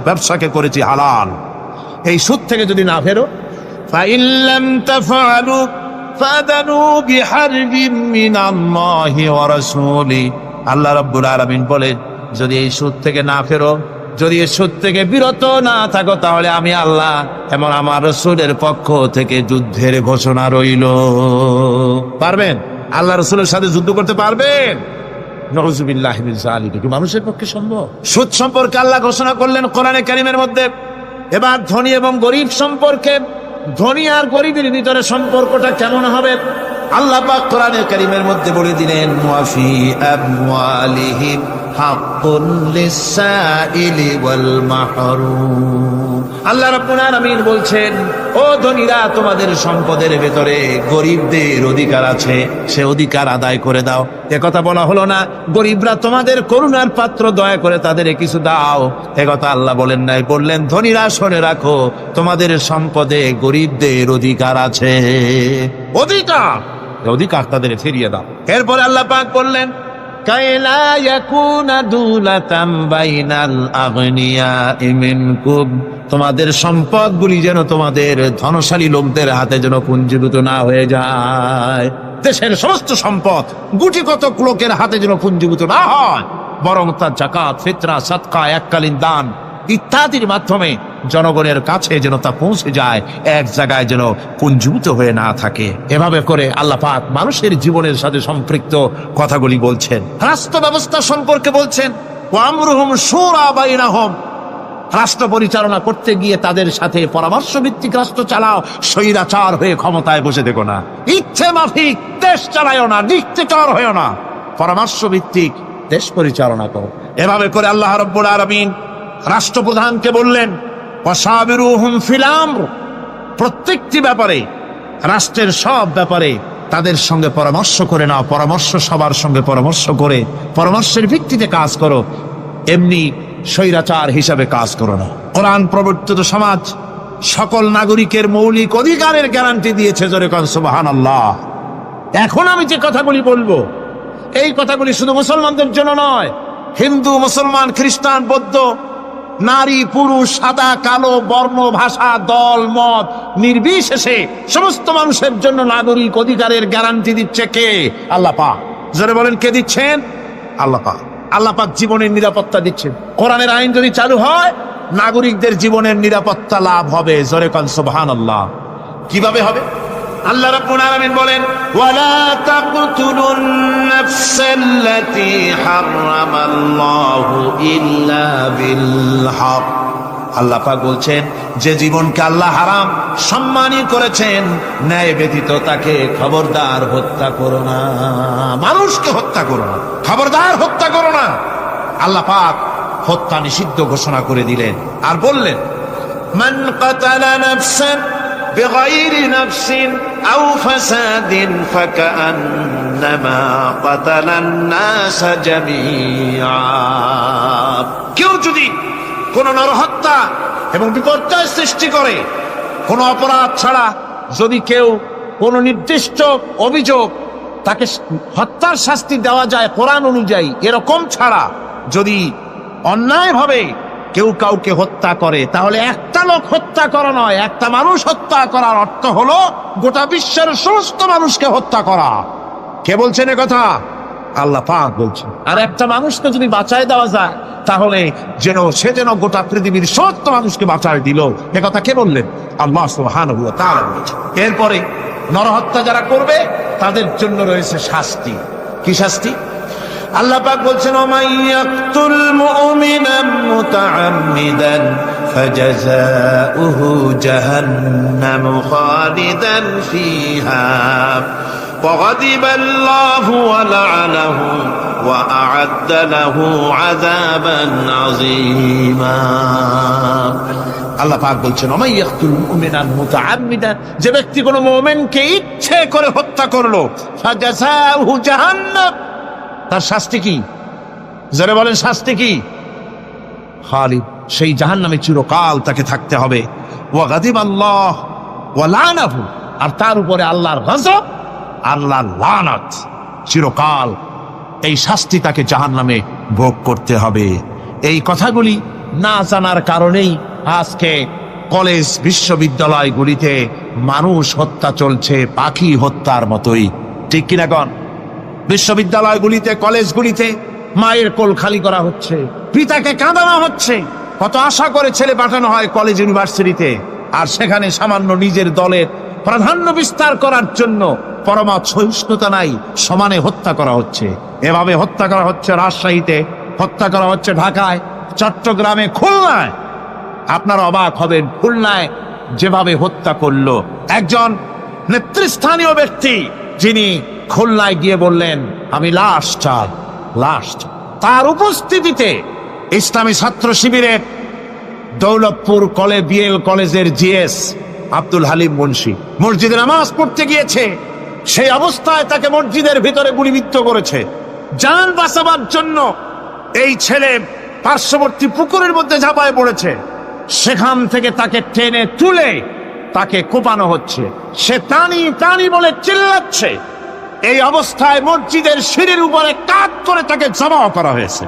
ব্যবসাকে করেছি হালাল। এই সুদ থেকে যদি না ফেরো, ফাইন লাম তাফআলু ফাদানু বিহারবিন মিনাল্লাহি ওয়া রাসূলি। আল্লাহ রাব্বুল আলামিন বলেন, যদি এই সুদ থেকে না ফেরো, যদি এই সুদ থেকে বিরত না থাকো, তাহলে আমি আল্লাহ এবং আমার রাসূলের পক্ষ থেকে যুদ্ধের ঘোষণা রইল। পারবেন? আল্লাহ রাসূলের সাথে যুদ্ধ করতে পারবেন? নাউযুবিল্লাহি মিন যালিক। কি মানুষের পক্ষে সম্ভব? সুদ সম্পর্কে আল্লাহ ঘোষণা করলেন কোরআনে কারীমের মধ্যে। এবার ধনী এবং গরিব সম্পর্কে, ধনী আর গরিবের ভিতরে সম্পর্কটা কেমন হবে আল্লাহ পাক কোরআনে কারীমের মধ্যে বলে দিলেন, ওয়াফি আমওয়ালিহিম হাক্কুন লিসসাইলি ওয়াল মাহরুম। আল্লাহ রাব্বুল আলামিন বলছেন, ও ধনীরা, তোমাদের সম্পদের ভেতরে গরিবদের অধিকার আছে, সে অধিকার আদায় করে দাও। একথা বলা হলো না গরিবরা তোমাদের করুণার পাত্র, দয়া করে তাদের কিছু দাও, একথা আল্লাহ বলেন নাই। বললেন, ধনীরা শুনে রাখো, তোমাদের সম্পদে গরিবদের অধিকার আছে, অধিকার তাদের ফিরিয়ে দাও। এরপরে আল্লাহ পাক বললেন, কাইলা ইয়াকুনা দুলাতাম বাইনাল আগনিয়াই মিনকুম, তোমাদের সম্পদগুলি যেন তোমাদের ধনশালী লোকদের হাতে যেন পুঞ্জীভূত না হয়ে যায়। দেশের সমস্ত সম্পদ গুটি কতক লোকের হাতে যেন পুঞ্জীভূত না হয়, বরং তার যাকাত, ফিতরা, সাদকা, এককালীন দান ইত্যাদির মাধ্যমে জনগণের কাছে যেন তা পৌঁছে যায়, এক জায়গায় যেন পুঞ্জীভূত হয়ে না থাকে। এভাবে করে আল্লাহ পাক মানুষের জীবনের সাথে সম্পৃক্ত কথাগুলি বলছেন। রাষ্ট্র ব্যবস্থা সম্পর্কে বলছেন, ওয়া আমরুহুম শুরা বাইনাহুম, রাষ্ট্র পরিচালনা করতে গিয়ে তাদের সাথে পরামর্শ ভিত্তিক রাষ্ট্র চালাও, স্বৈরাচার হয়ে ক্ষমতায় বসে দেখো না, ইচ্ছে মাফিক দেশ চালায়ও না, ডিক্টেটর হয়েও না, পরামর্শ ভিত্তিক দেশ পরিচালনা করো। এভাবে করে আল্লাহ রাব্বুল আলামিন রাষ্ট্রপ্রধানকে বললেন, ওয়াসাবিরুহুম ফিল আমর, প্রত্যেকটি ব্যাপারে, রাষ্ট্রের সব ব্যাপারে তাদের সঙ্গে পরামর্শ করে নাও, পরামর্শ সবার সঙ্গে পরামর্শ করে পরামর্শের ভিত্তিতে কাজ করো, এমনি স্বৈরাচার হিসাবে কাজ করো না। কোরআন প্রবর্তিত সমাজ সকল নাগরিকের মৌলিক অধিকারের গ্যারান্টি দিয়েছে, জোরে কোন সুবহানাল্লাহ। এখন আমি যে কথাগুলি বলবো, এই কথাগুলি শুধু মুসলমানদের জন্য নয়, হিন্দু, মুসলমান, খ্রিস্টান, বৌদ্ধ, নারী, পুরুষ, সাদা, কালো, বর্ণ, ভাষা, দল, মত নির্বিশেষে সমস্ত মানুষের জন্য নাগরিক অধিকারের গ্যারান্টি দিচ্ছে কে? আল্লাহ পাক। জোরে বলেন, কে দিচ্ছেন? আল্লাহ পাক। আল্লাহ পাক জীবনের নিরাপত্তা দিচ্ছেন। কোরআনের আইন যদি চালু হয়, নাগরিকদের জীবনের নিরাপত্তা লাভ হবে। জোরে কোন সুবহানাল্লাহ। কিভাবে হবে? আল্লাহ রাব্বুল আলামিন বলেন, ওয়ালা তাকতুলুন নাফসাল্লাতী হারামাল্লাহু ইল্লা বিল হক। আল্লাহ পাক বলছেন, যে জীবনকে আল্লাহ হারাম সম্মানী করেছেন, ন্যায় ব্যতীত তাকে খবরদার হত্যা করো না। মানুষকে হত্যা করো না, খবরদার হত্যা করো না। আল্লাহ পাক হত্যা নিষিদ্ধ ঘোষণা করে দিলেন, আর বললেন, মান কাতালা নাফসান بغير نفس أو فساد فكأنما قتل الناس جميعا। কেউ যদি কোন নরহত্যা এবং বিপর্যয় সৃষ্টি করে, কোন অপরাধ ছাড়া যদি কেউ কোন নির্দিষ্ট অভিযোগ, তাকে হত্যার শাস্তি দেওয়া যায় কোরআন অনুযায়ী, এরকম ছাড়া যদি অন্যায়ভাবে কেউ কাউকে হত্যা করে, তাহলে একটা লোক হত্যা করা নয়, একটা মানুষ হত্যা করার অর্থ হলো গোটা বিশ্বের সমস্ত মানুষকে হত্যা করা। কে বলছেন এ কথা? আল্লাহ পাক বলছেন। আর একটা মানুষকে যদি বাঁচায় দেওয়া যায়, তাহলে সে যেন গোটা পৃথিবীর সমস্ত মানুষকে বাঁচায় দিল। এ কথা কে বললেন? আল্লাহ সুবহানাহু ওয়া তাআলা বলেছেন। এরপরে নরহত্যা যারা করবে তাদের জন্য রয়েছে শাস্তি। কি শাস্তি? আল্লাহ পাক বলছেন, ওমাইয়াকতুল মুমিনান মুতাআম্মিদান ফাজাযাউহু জাহান্নামু খালিদান ফিহা ওয়াগাদিবাল্লাহু ওয়া লা'নাহু ওয়া আ'আদ্দা লাহু আযাবান আযীমা। আল্লাহ পাক বলছেন, ওমাইয়াকতুল মুমিনান মুতাআম্মিদান, যে ব্যক্তি কোনো মুমিনকে ইচ্ছে করে হত্যা করলো, ফাজাযাউহু জাহান্নাম, তার শাস্তি কি? যারা বলেন শাস্তি কি? খালিদ, সেই জাহান্নামে চিরকাল তাকে থাকতে হবে। ওয়া গাদিবাল্লাহ ওয়া লা'নাহু, আর তার উপরে আল্লাহর গজব, আল্লাহর লানত, চিরকাল এই শাস্তি তাকে জাহান্নামে ভোগ করতে হবে। এই কথাগুলি না জানার কারণেই আজকে কলেজ বিশ্ববিদ্যালয়গুলিতে মানুষ হত্যা চলছে, পাখি হত্যার মতোই। ঠিক কিনা গণ? বিশ্ববিদ্যালয়গুলিতে, কলেজগুলিতে মায়ের কোল খালি করা হচ্ছে, পিতাকে কাঁদানো হচ্ছে। কত আশা করে ছেলে পাঠানো হয় কলেজ ইউনিভার্সিটিতে, আর সেখানে সামান্য নিজের দলের প্রাধান্য বিস্তার করার জন্য পরমা সহিষ্ণুতা নাই, সমানে হত্যা করা হচ্ছে। এভাবে হত্যা করা হচ্ছে রাজশাহীতে, হত্যা করা হচ্ছে ঢাকায়, চট্টগ্রামে, খুলনায়। আপনারা অবাক হবেন, খুলনায় যেভাবে হত্যা করলো একজন নেতৃস্থানীয় ব্যক্তি, যিনি খুলনায় গিয়ে বললেন, আমি লাশ চাই, লাশ। তার উপস্থিতিতে ইসলামী ছাত্র শিবিরের দৌলতপুর বিএল কলেজের জিএস আব্দুল হালিম মুন্সি মসজিদে নামাজ পড়তে গিয়েছে, সেই অবস্থায় তাকে মসজিদের ভিতরে গুলিবিদ্ধ করেছে। জান বাঁচাবার জন্য এই ছেলে পার্শ্ববর্তী পুকুরের মধ্যে ঝাঁপায় পড়েছে, সেখান থেকে তাকে টেনে তুলে তাকে কোপানো হচ্ছে। সে টানি টানি বলে চিল্লাচ্ছে। এই অবস্থায় মসজিদের সিঁড়ির উপরে কাত করে তাকে জমা করা হয়েছে।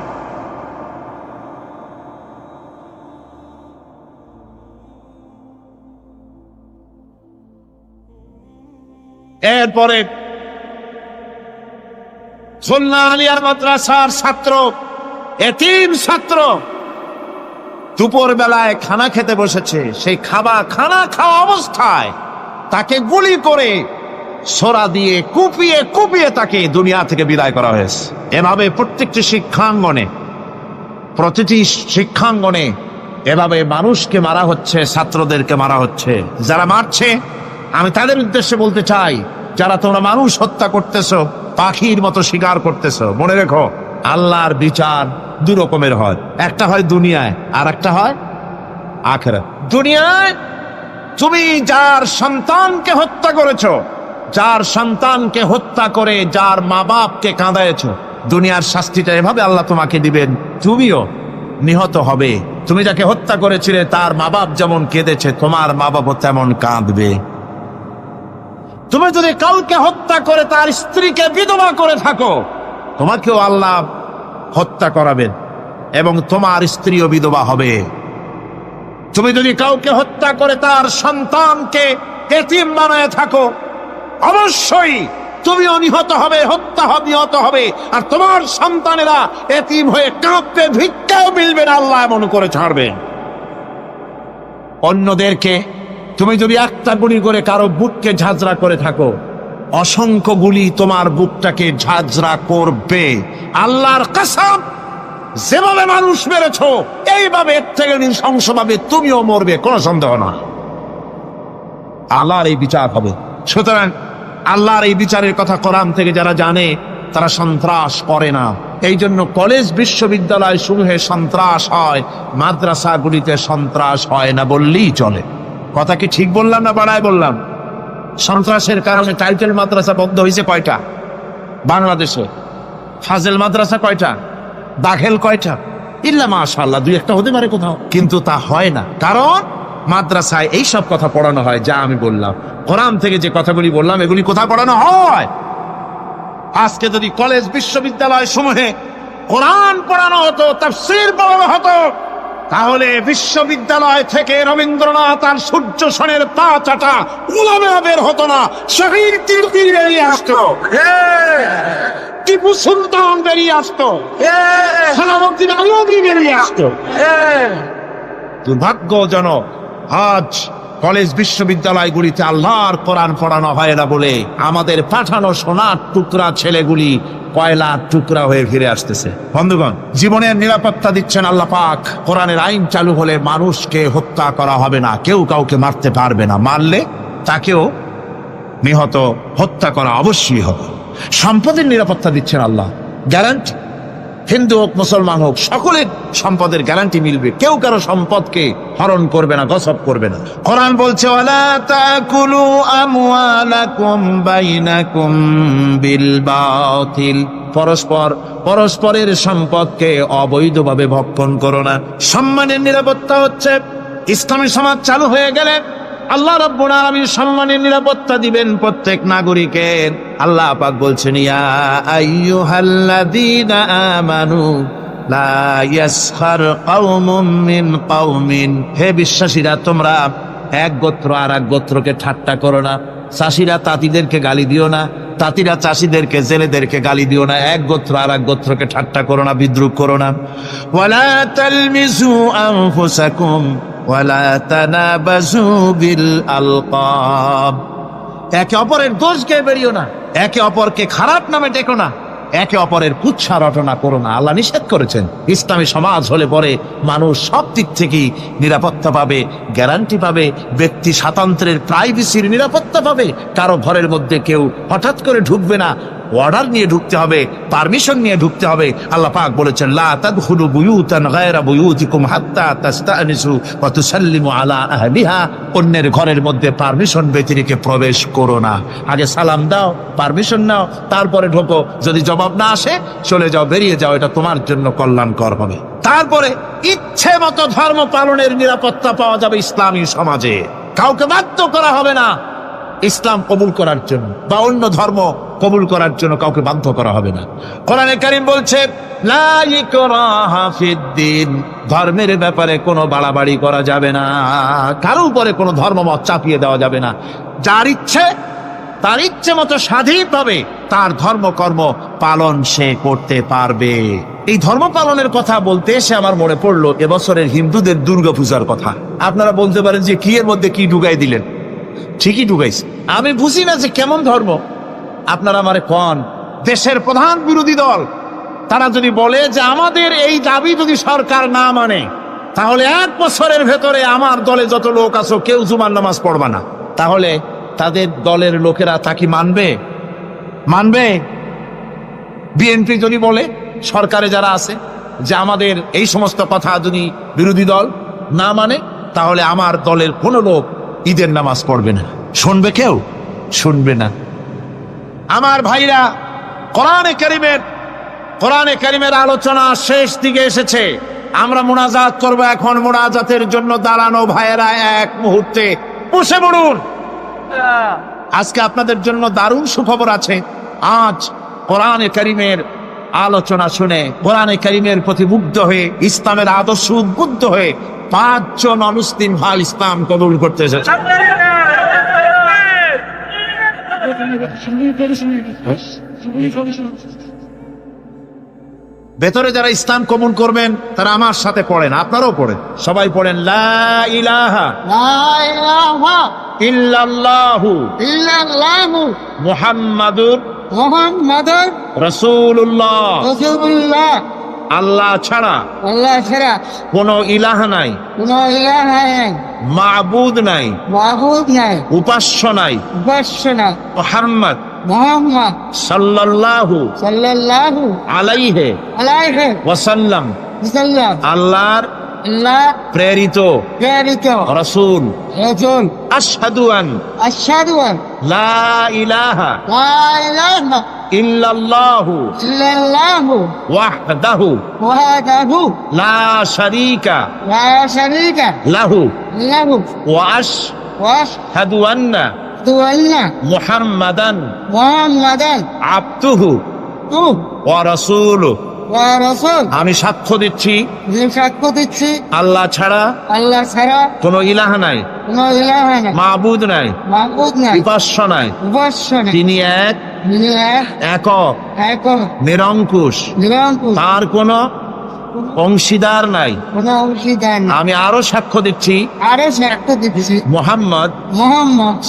এরপরে খুলনা আলিয়ার মাদ্রাসার ছাত্র, এতিম ছাত্র, দুপুর বেলায় খানা খেতে বসেছে, সেই খানা খাওয়া অবস্থায় তাকে গুলি করে ছোরা দিয়ে কুপিয়ে কুপিয়ে তাকে দুনিয়া থেকে বিদায় করা হয়েছে। এভাবে প্রতিটি শিক্ষাঙ্গনে এভাবে মানুষকে মারা হচ্ছে, ছাত্রদেরকে মারা হচ্ছে। যারা মারছে আমি তাদের উদ্দেশ্যে বলতে চাই, যারা তোমরা মানুষ হত্যা করতেছো, পাখির মতো শিকার করতেছো, মনে রেখো আল্লাহর বিচার দুই রকমের হয়, একটা হয় দুনিয়ায় আর একটা হয় আখিরাত। দুনিয়ায় তুমি যার সন্তানকে হত্যা করেছো, যার সন্তানকে হত্যা করে যার মা বাপকে কাঁদায়েছো, দুনিয়ার শাস্তিটা এভাবে আল্লাহ তোমাকে দিবেন, তুমিও নিহত হবে। তুমি যাকে হত্যা করেছিলে তার মা বাপ যেমন কেঁদেছে, তোমার মা বাপও তেমন কাঁদবে। তুমি যদি কাউকে হত্যা করে তার স্ত্রীকে বিধবা করে থাকো, তোমাকেও আল্লাহ হত্যা করাবেন এবং তোমার স্ত্রীও বিধবা হবে। তুমি যদি কাউকে হত্যা করে তার সন্তানকে এতিম বানায় থাকো, অবশ্যই তুমিও নিহত হবে, নিহত হবে। আর তোমার সন্তানেরা এতিম হয়ে কাঁদবে, ভিক্ষাও মিলবে না, আল্লাহ এমন করে ছাড়বে। অন্যদেরকে তুমি যদি একটা গুলি করে কারো বুককে ঝাঁঝরা করে থাকো, অসংখ্য গুলি তোমার বুকটাকে ঝাঁঝরা করবে। আল্লাহর কসম, যেভাবে মানুষ মেরেছো এইভাবে এর থেকে নৃশংসভাবে তুমিও মরবে, কোনো সন্দেহ না। আল্লাহর এই বিচার হবে। সুতরাং আল্লাহর এই বিচারের কথা কোরআন থেকে যারা জানে তারা সন্ত্রাস করে না। এই জন্য কলেজ বিশ্ববিদ্যালয় সমূহে সন্ত্রাস হয়, মাদ্রাসাগুলিতে সন্ত্রাস হয় না বললেই চলে। কথা কি ঠিক বললাম না বাড়ায় বললাম? সন্ত্রাসের কারণে টাইটেল মাদ্রাসা বন্ধ হয়েছে কয়টা বাংলাদেশে? ফাজেল মাদ্রাসা কয়টা? দাখিল কয়টা? ইল্লা মাশাআল্লাহ দুই একটা হতে পারে কোথাও, কিন্তু তা হয় না। কারণ মাদ্রাসায় এই সব কথা পড়ানো হয় যা আমি বললাম। কোরআন থেকে যে কথাগুলি বললাম এগুলি কোথায় পড়ানো হয়? আজকে যদি কলেজ বিশ্ববিদ্যালয় সমূহে কোরআন পড়ানো হতো, তাফসীর পড়ানো হতো, তাহলে বিশ্ববিদ্যালয় থেকে রবীন্দ্রনাথ আর সূর্য সেনের পা চাটা উলামা বের হতো না, শহীদ তিলকির বেরিয়ে আসতো, টিপু সুলতান বেরিয়ে আসতো, সালাউদ্দিন আইয়ুবী বেরিয়ে আসতো। দুর্ভাগ্যজনক আজ কলেজ বিশ্ববিদ্যালয়গুলিতে আল্লাহর কোরআন পড়ানো হয় না বলে আমাদের পাঠানো সোনার টুকরা ছেলেগুলি কয়লার টুকরা হয়ে ফিরে আসতেছে। বন্ধুগণ, জীবনের নিরাপত্তা দিচ্ছেন আল্লাহ পাক। কোরআনের আইন চালু হলে মানুষকে হত্যা করা হবে না, কেউ কাউকে মারতে পারবে না, মারলে তাকেও নিহত হত্যা করা অবশ্যই হবে। সম্পদের নিরাপত্তা দিচ্ছেন আল্লাহ, গ্যারান্টি। হিন্দু হোক মুসলমান হোক সকলের সম্পদের গ্যারান্টি মিলবে, কেউ কারো সম্পদকে হরণ করবে না, গসব করবে না। কোরআন বলছে ওয়ালা তাকুলু আমওয়ালাকুম বাইনাকুম বিল বাতিল, পরস্পরের সম্পদকে অবৈধভাবে ভক্ষণ করো না। সম্মানের নিরাপত্তা হচ্ছে ইসলামী সমাজ চালু হয়ে গেলে আল্লাহ রাব্বুল আলামিন সম্মানের নিরাপত্তা দিবেন প্রত্যেক নাগরিকের। আল্লাহ পাক বলছেন ইয়া আইয়ুহাল্লাযীনা আমানু লা ইয়াসখার কওমুম মিন কওমিন, হে বিশ্বাসীরা তোমরা এক গোত্র আর এক গোত্রকে ঠাট্টা করো না। চাষিরা তাঁতিদেরকে গালি দিও না, তাঁতিরা চাষিদেরকে জেলেদেরকে গালি দিও না। এক গোত্র আর এক গোত্রকে ঠাট্টা করো না, বিদ্রুপ করো না। ওয়ালা তালমিজু আনফুসাকুম ওয়ালা তানাবাজু বিল আলকাব, একে অপরের দোষ গিয়ে বেরিও না, একে অপরকে খারাপ নামে ডেকো না, একে অপরের কুৎসা রটনা করো না। আল্লাহ নিষেধ করেছেন। ইসলামী সমাজ হলে পরে মানুষ সব দিক থেকেই নিরাপত্তা পাবে, গ্যারান্টি পাবে, ব্যক্তি স্বাতন্ত্র্যের প্রাইভেসির নিরাপত্তা পাবে। কারো ঘরের মধ্যে কেউ হঠাৎ করে ঢুকবে না, অর্ডার নিয়ে ঢুকতে হবে, পারমিশন নিয়ে ঢুকতে হবে। আল্লাহ পাক বলেছেন লা তাদখুলু বুয়ুতান গায়রা বুয়ুতিকুম হাত্তা তাস্তানিসু ওয়া তুসাল্লিমু আলা আহলিহা, অন্যের ঘরের মধ্যে পারমিশন ব্যতিরেকে প্রবেশ করো না। আগে সালাম দাও, পারমিশন নাও, তারপরে ঢোকো। যদি জবাব না আসে চলে যাও, বেরিয়ে যাও, এটা তোমার জন্য কল্যাণকর হবে। তারপরে ইচ্ছে মতো ধর্ম পালনের নিরাপত্তা পাওয়া যাবে ইসলামী সমাজে। কাউকে বাধ্য করা হবে না ইসলাম কবুল করার জন্য, বা অন্য ধর্ম কবুল করার জন্য কাউকে বাধ্য করা হবে না। কোরআনে কারীম বলছে লা ইকরাহা ফিদ্দিন, ধর্মের ব্যাপারে কোনো বাড়াবাড়ি করা যাবে না, কারো উপরে কোনো ধর্মমত চাপিয়ে দেওয়া যাবে না। যার ইচ্ছে তার ইচ্ছে মতো স্বাধীনভাবে তার ধর্মকর্ম পালন সে করতে পারবে। এই ধর্ম পালনের কথা বলতে এসে আমার মনে পড়লো এবছরের হিন্দুদের দুর্গাপূজার কথা। আপনারা বলতে পারেন যে কি এর মধ্যে কি ঢুকাই দিলেন? ঠিকই ঢুকাইছে। আমি বুঝি না যে কেমন ধর্ম। আপনারা আমারে কন, দেশের প্রধান বিরোধী দল তারা যদি বলে যে আমাদের এই দাবি যদি সরকার না মানে, তাহলে 1 বছরের ভেতরে আমার দলে যত লোক আছো কেউ জুমার নামাজ পড়বা না, তাহলে তাদের দলের লোকেরা তা কি মানবে? মানবে? বিএনপি যদি বলে, সরকারে যারা আছে, যে আমাদের এই সমস্ত কথা যদি বিরোধী দল না মানে, তাহলে আমার দলের কোনো লোক ঈদের নামাজ পড়বে না, শুনবে কেউ? শুনবে না। আমার ভাইরা, কোরআনে কারিমের আলোচনা শেষ দিকে এসেছে। আমরা মুনাজাত করব। এখন মুনাজাতের জন্য দাঁড়ানো ভাইয়েরা এক মুহূর্তে বসে পড়ুন। আজকে আপনাদের জন্য দারুণ সুখবর আছে। আজ কোরআনে কারিমের আলোচনা শুনে, কোরআনে কারিমের প্রতি মুগ্ধ হয়ে, ইসলামের আদর্শ উদ্বুদ্ধ হয়ে 5 জন অমুসলিম ভাই ইসলাম কবুল করতে এসেছে। ভেতরে যারা ইসলাম কবুল করবেন তারা আমার সাথে পড়েন, আপনারাও পড়েন, সবাই পড়েন, লা ইলাহা ইল্লাল্লাহু মুহাম্মাদুর রাসূলুল্লাহ। আল্লাহ ছাড়া কোনো ইলাহ নাই, মাবুদ নাই, উপাস্য নাই। মুহাম্মদ সাল্লাল্লাহু আলাইহি ওয়াসাল্লাম আল্লাহর প্রেরিত রাসূল। আশহাদু আন লা ইলাহা ইল্লাল্লাহু ওয়াহদাহু লা শারীকা লাহু ওয়া আশহাদু আন্না মুহাম্মাদান আবদুহু ওয়া রাসূলুহু। আমি সাক্ষ্য দিচ্ছি আল্লাহ ছাড়া কোনো ইলাহ নাই, মাবুদ নাই, উপাস্য নাই। তিনি এক, একক, নিরঙ্কুশ, তার কোনো অংশীদার নাই। আমি আরো সাক্ষ্য দিচ্ছি মুহাম্মদ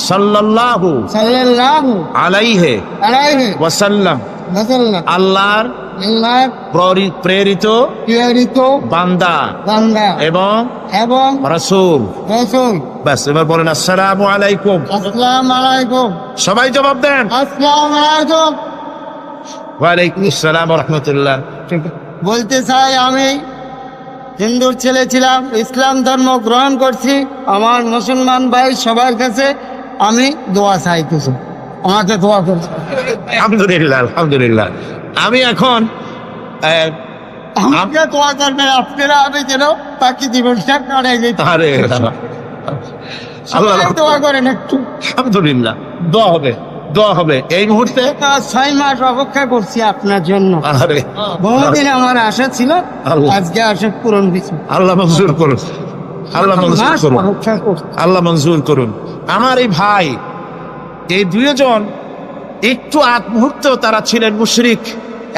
সাল্লাল্লাহু আলাইহি ওয়াসাল্লাম আল্লাহর প্রেরিত বান্দা এবং রাসূল। বাস, এবার বলেন আসসালামু আলাইকুম। সবাই জবাব দেন। ওয়ালাইকুম আসসালাম ওয়া রাহমাতুল্লাহ। বলতে চাই, আমি হিন্দুর ছেলে ছিলাম, ইসলাম ধর্ম গ্রহণ করছি। আমার মুসলমান ভাই সবার কাছে আমি দোয়া চাইতেছি, আমাকে দোয়া করছি। আলহামদুলিল্লাহ, আলহামদুলিল্লাহ। আমি এখন আমাকে দোয়া করবেন আপনারা, আমি যেন বাকি জীবনটা কাটাই যেতে। আরে সবাই দোয়া করেন একটু। আলহামদুলিল্লাহ, দোয়া হবে, দোয়া হবে। এই মুহূর্তে 6 মাস অপেক্ষা করছি আপনার জন্য। বহুদিন আমার আশা ছিল, আজকে আশা পূরণ হয়েছে। আল্লাহ মঞ্জুর করুন, আল্লাহ মঞ্জুর করুন, আল্লাহ মঞ্জুর করুন। আমার এই ভাই, এই 2 জন একটু আগ মুহূর্তে তারা ছিলেন মুশরিক,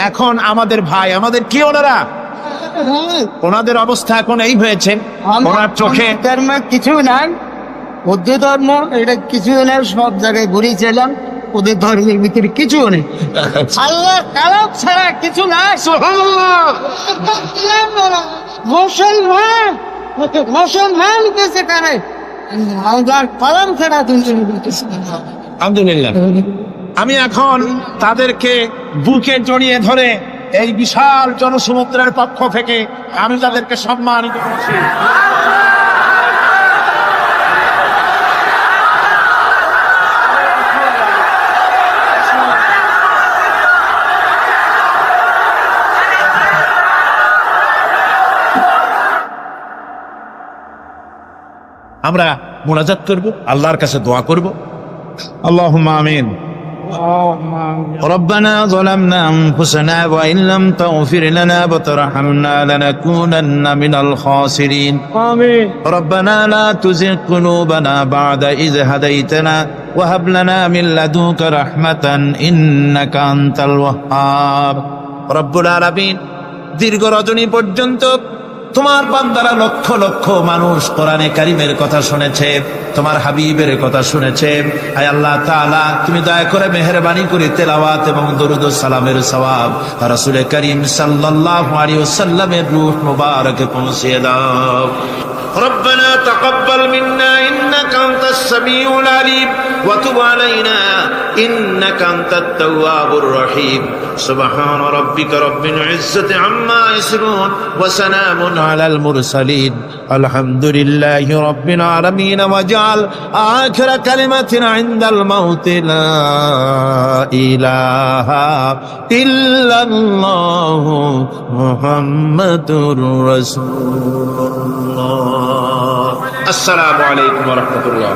এখন আমাদের ভাই, আমাদের কি ওনারা? ওনাদের অবস্থা এখন এই হয়েছে, ওনার চোখে কিছু নাই, বৌদ্ধ ধর্ম এটা কিছু নেই, সব জায়গায় ঘুরেছিলাম, ওদের ধর্মের ভিতরে কিছু নেই, আল্লাহ কালাম ছাড়া কিছু নাই। মুসলমান কেসে করে আল্লাহ কালাম ছাড়া। আলহামদুলিল্লাহ। আমি এখন তাদেরকে বুকে জড়িয়ে ধরে এই বিশাল জনসমুদ্রের পক্ষ থেকে আমি তাদেরকে সম্মানিত করছি। আমরা মুনাজাত করব, আল্লাহর কাছে দোয়া করব। আল্লাহুম্মা আমিন। ربنا ظلمنا أنفسنا وإن لم تغفر لنا وترحمنا لنكونن من الخاسرين ربنا لا تزغ قلوبنا بعد إذ هديتنا وهب لنا من لدنك رحمة إنك أنت الوهاب رب العالمين দীর্ঘ রজনী পর্যন্ত তোমার বান্দারা লক্ষ লক্ষ মানুষ কোরআনে কারীমের কথা শুনেছে, তোমার হাবিবের কথা শুনেছে। আয় আল্লাহ তাআলা, তুমি দয়া করে মেহেরবানি করে তেলাওয়াত এবং দরুদ ও সালামের সওয়াব রাসূল করিম সাল্লাল্লাহু আলাইহি ওয়াসাল্লামের রূহ মুবারকে পৌঁছে দাও। ربنا تقبل منا إنك أنت السميع العليم وتب علينا إنك أنت التواب الرحيم سبحان ربك رب العزة عما يصفون وسلام على المرسلين الحمد لله رب العالمين واجعل آخر كلمة عند الموت لا إله إلا الله محمد رسول الله السلام عليكم ورحمة الله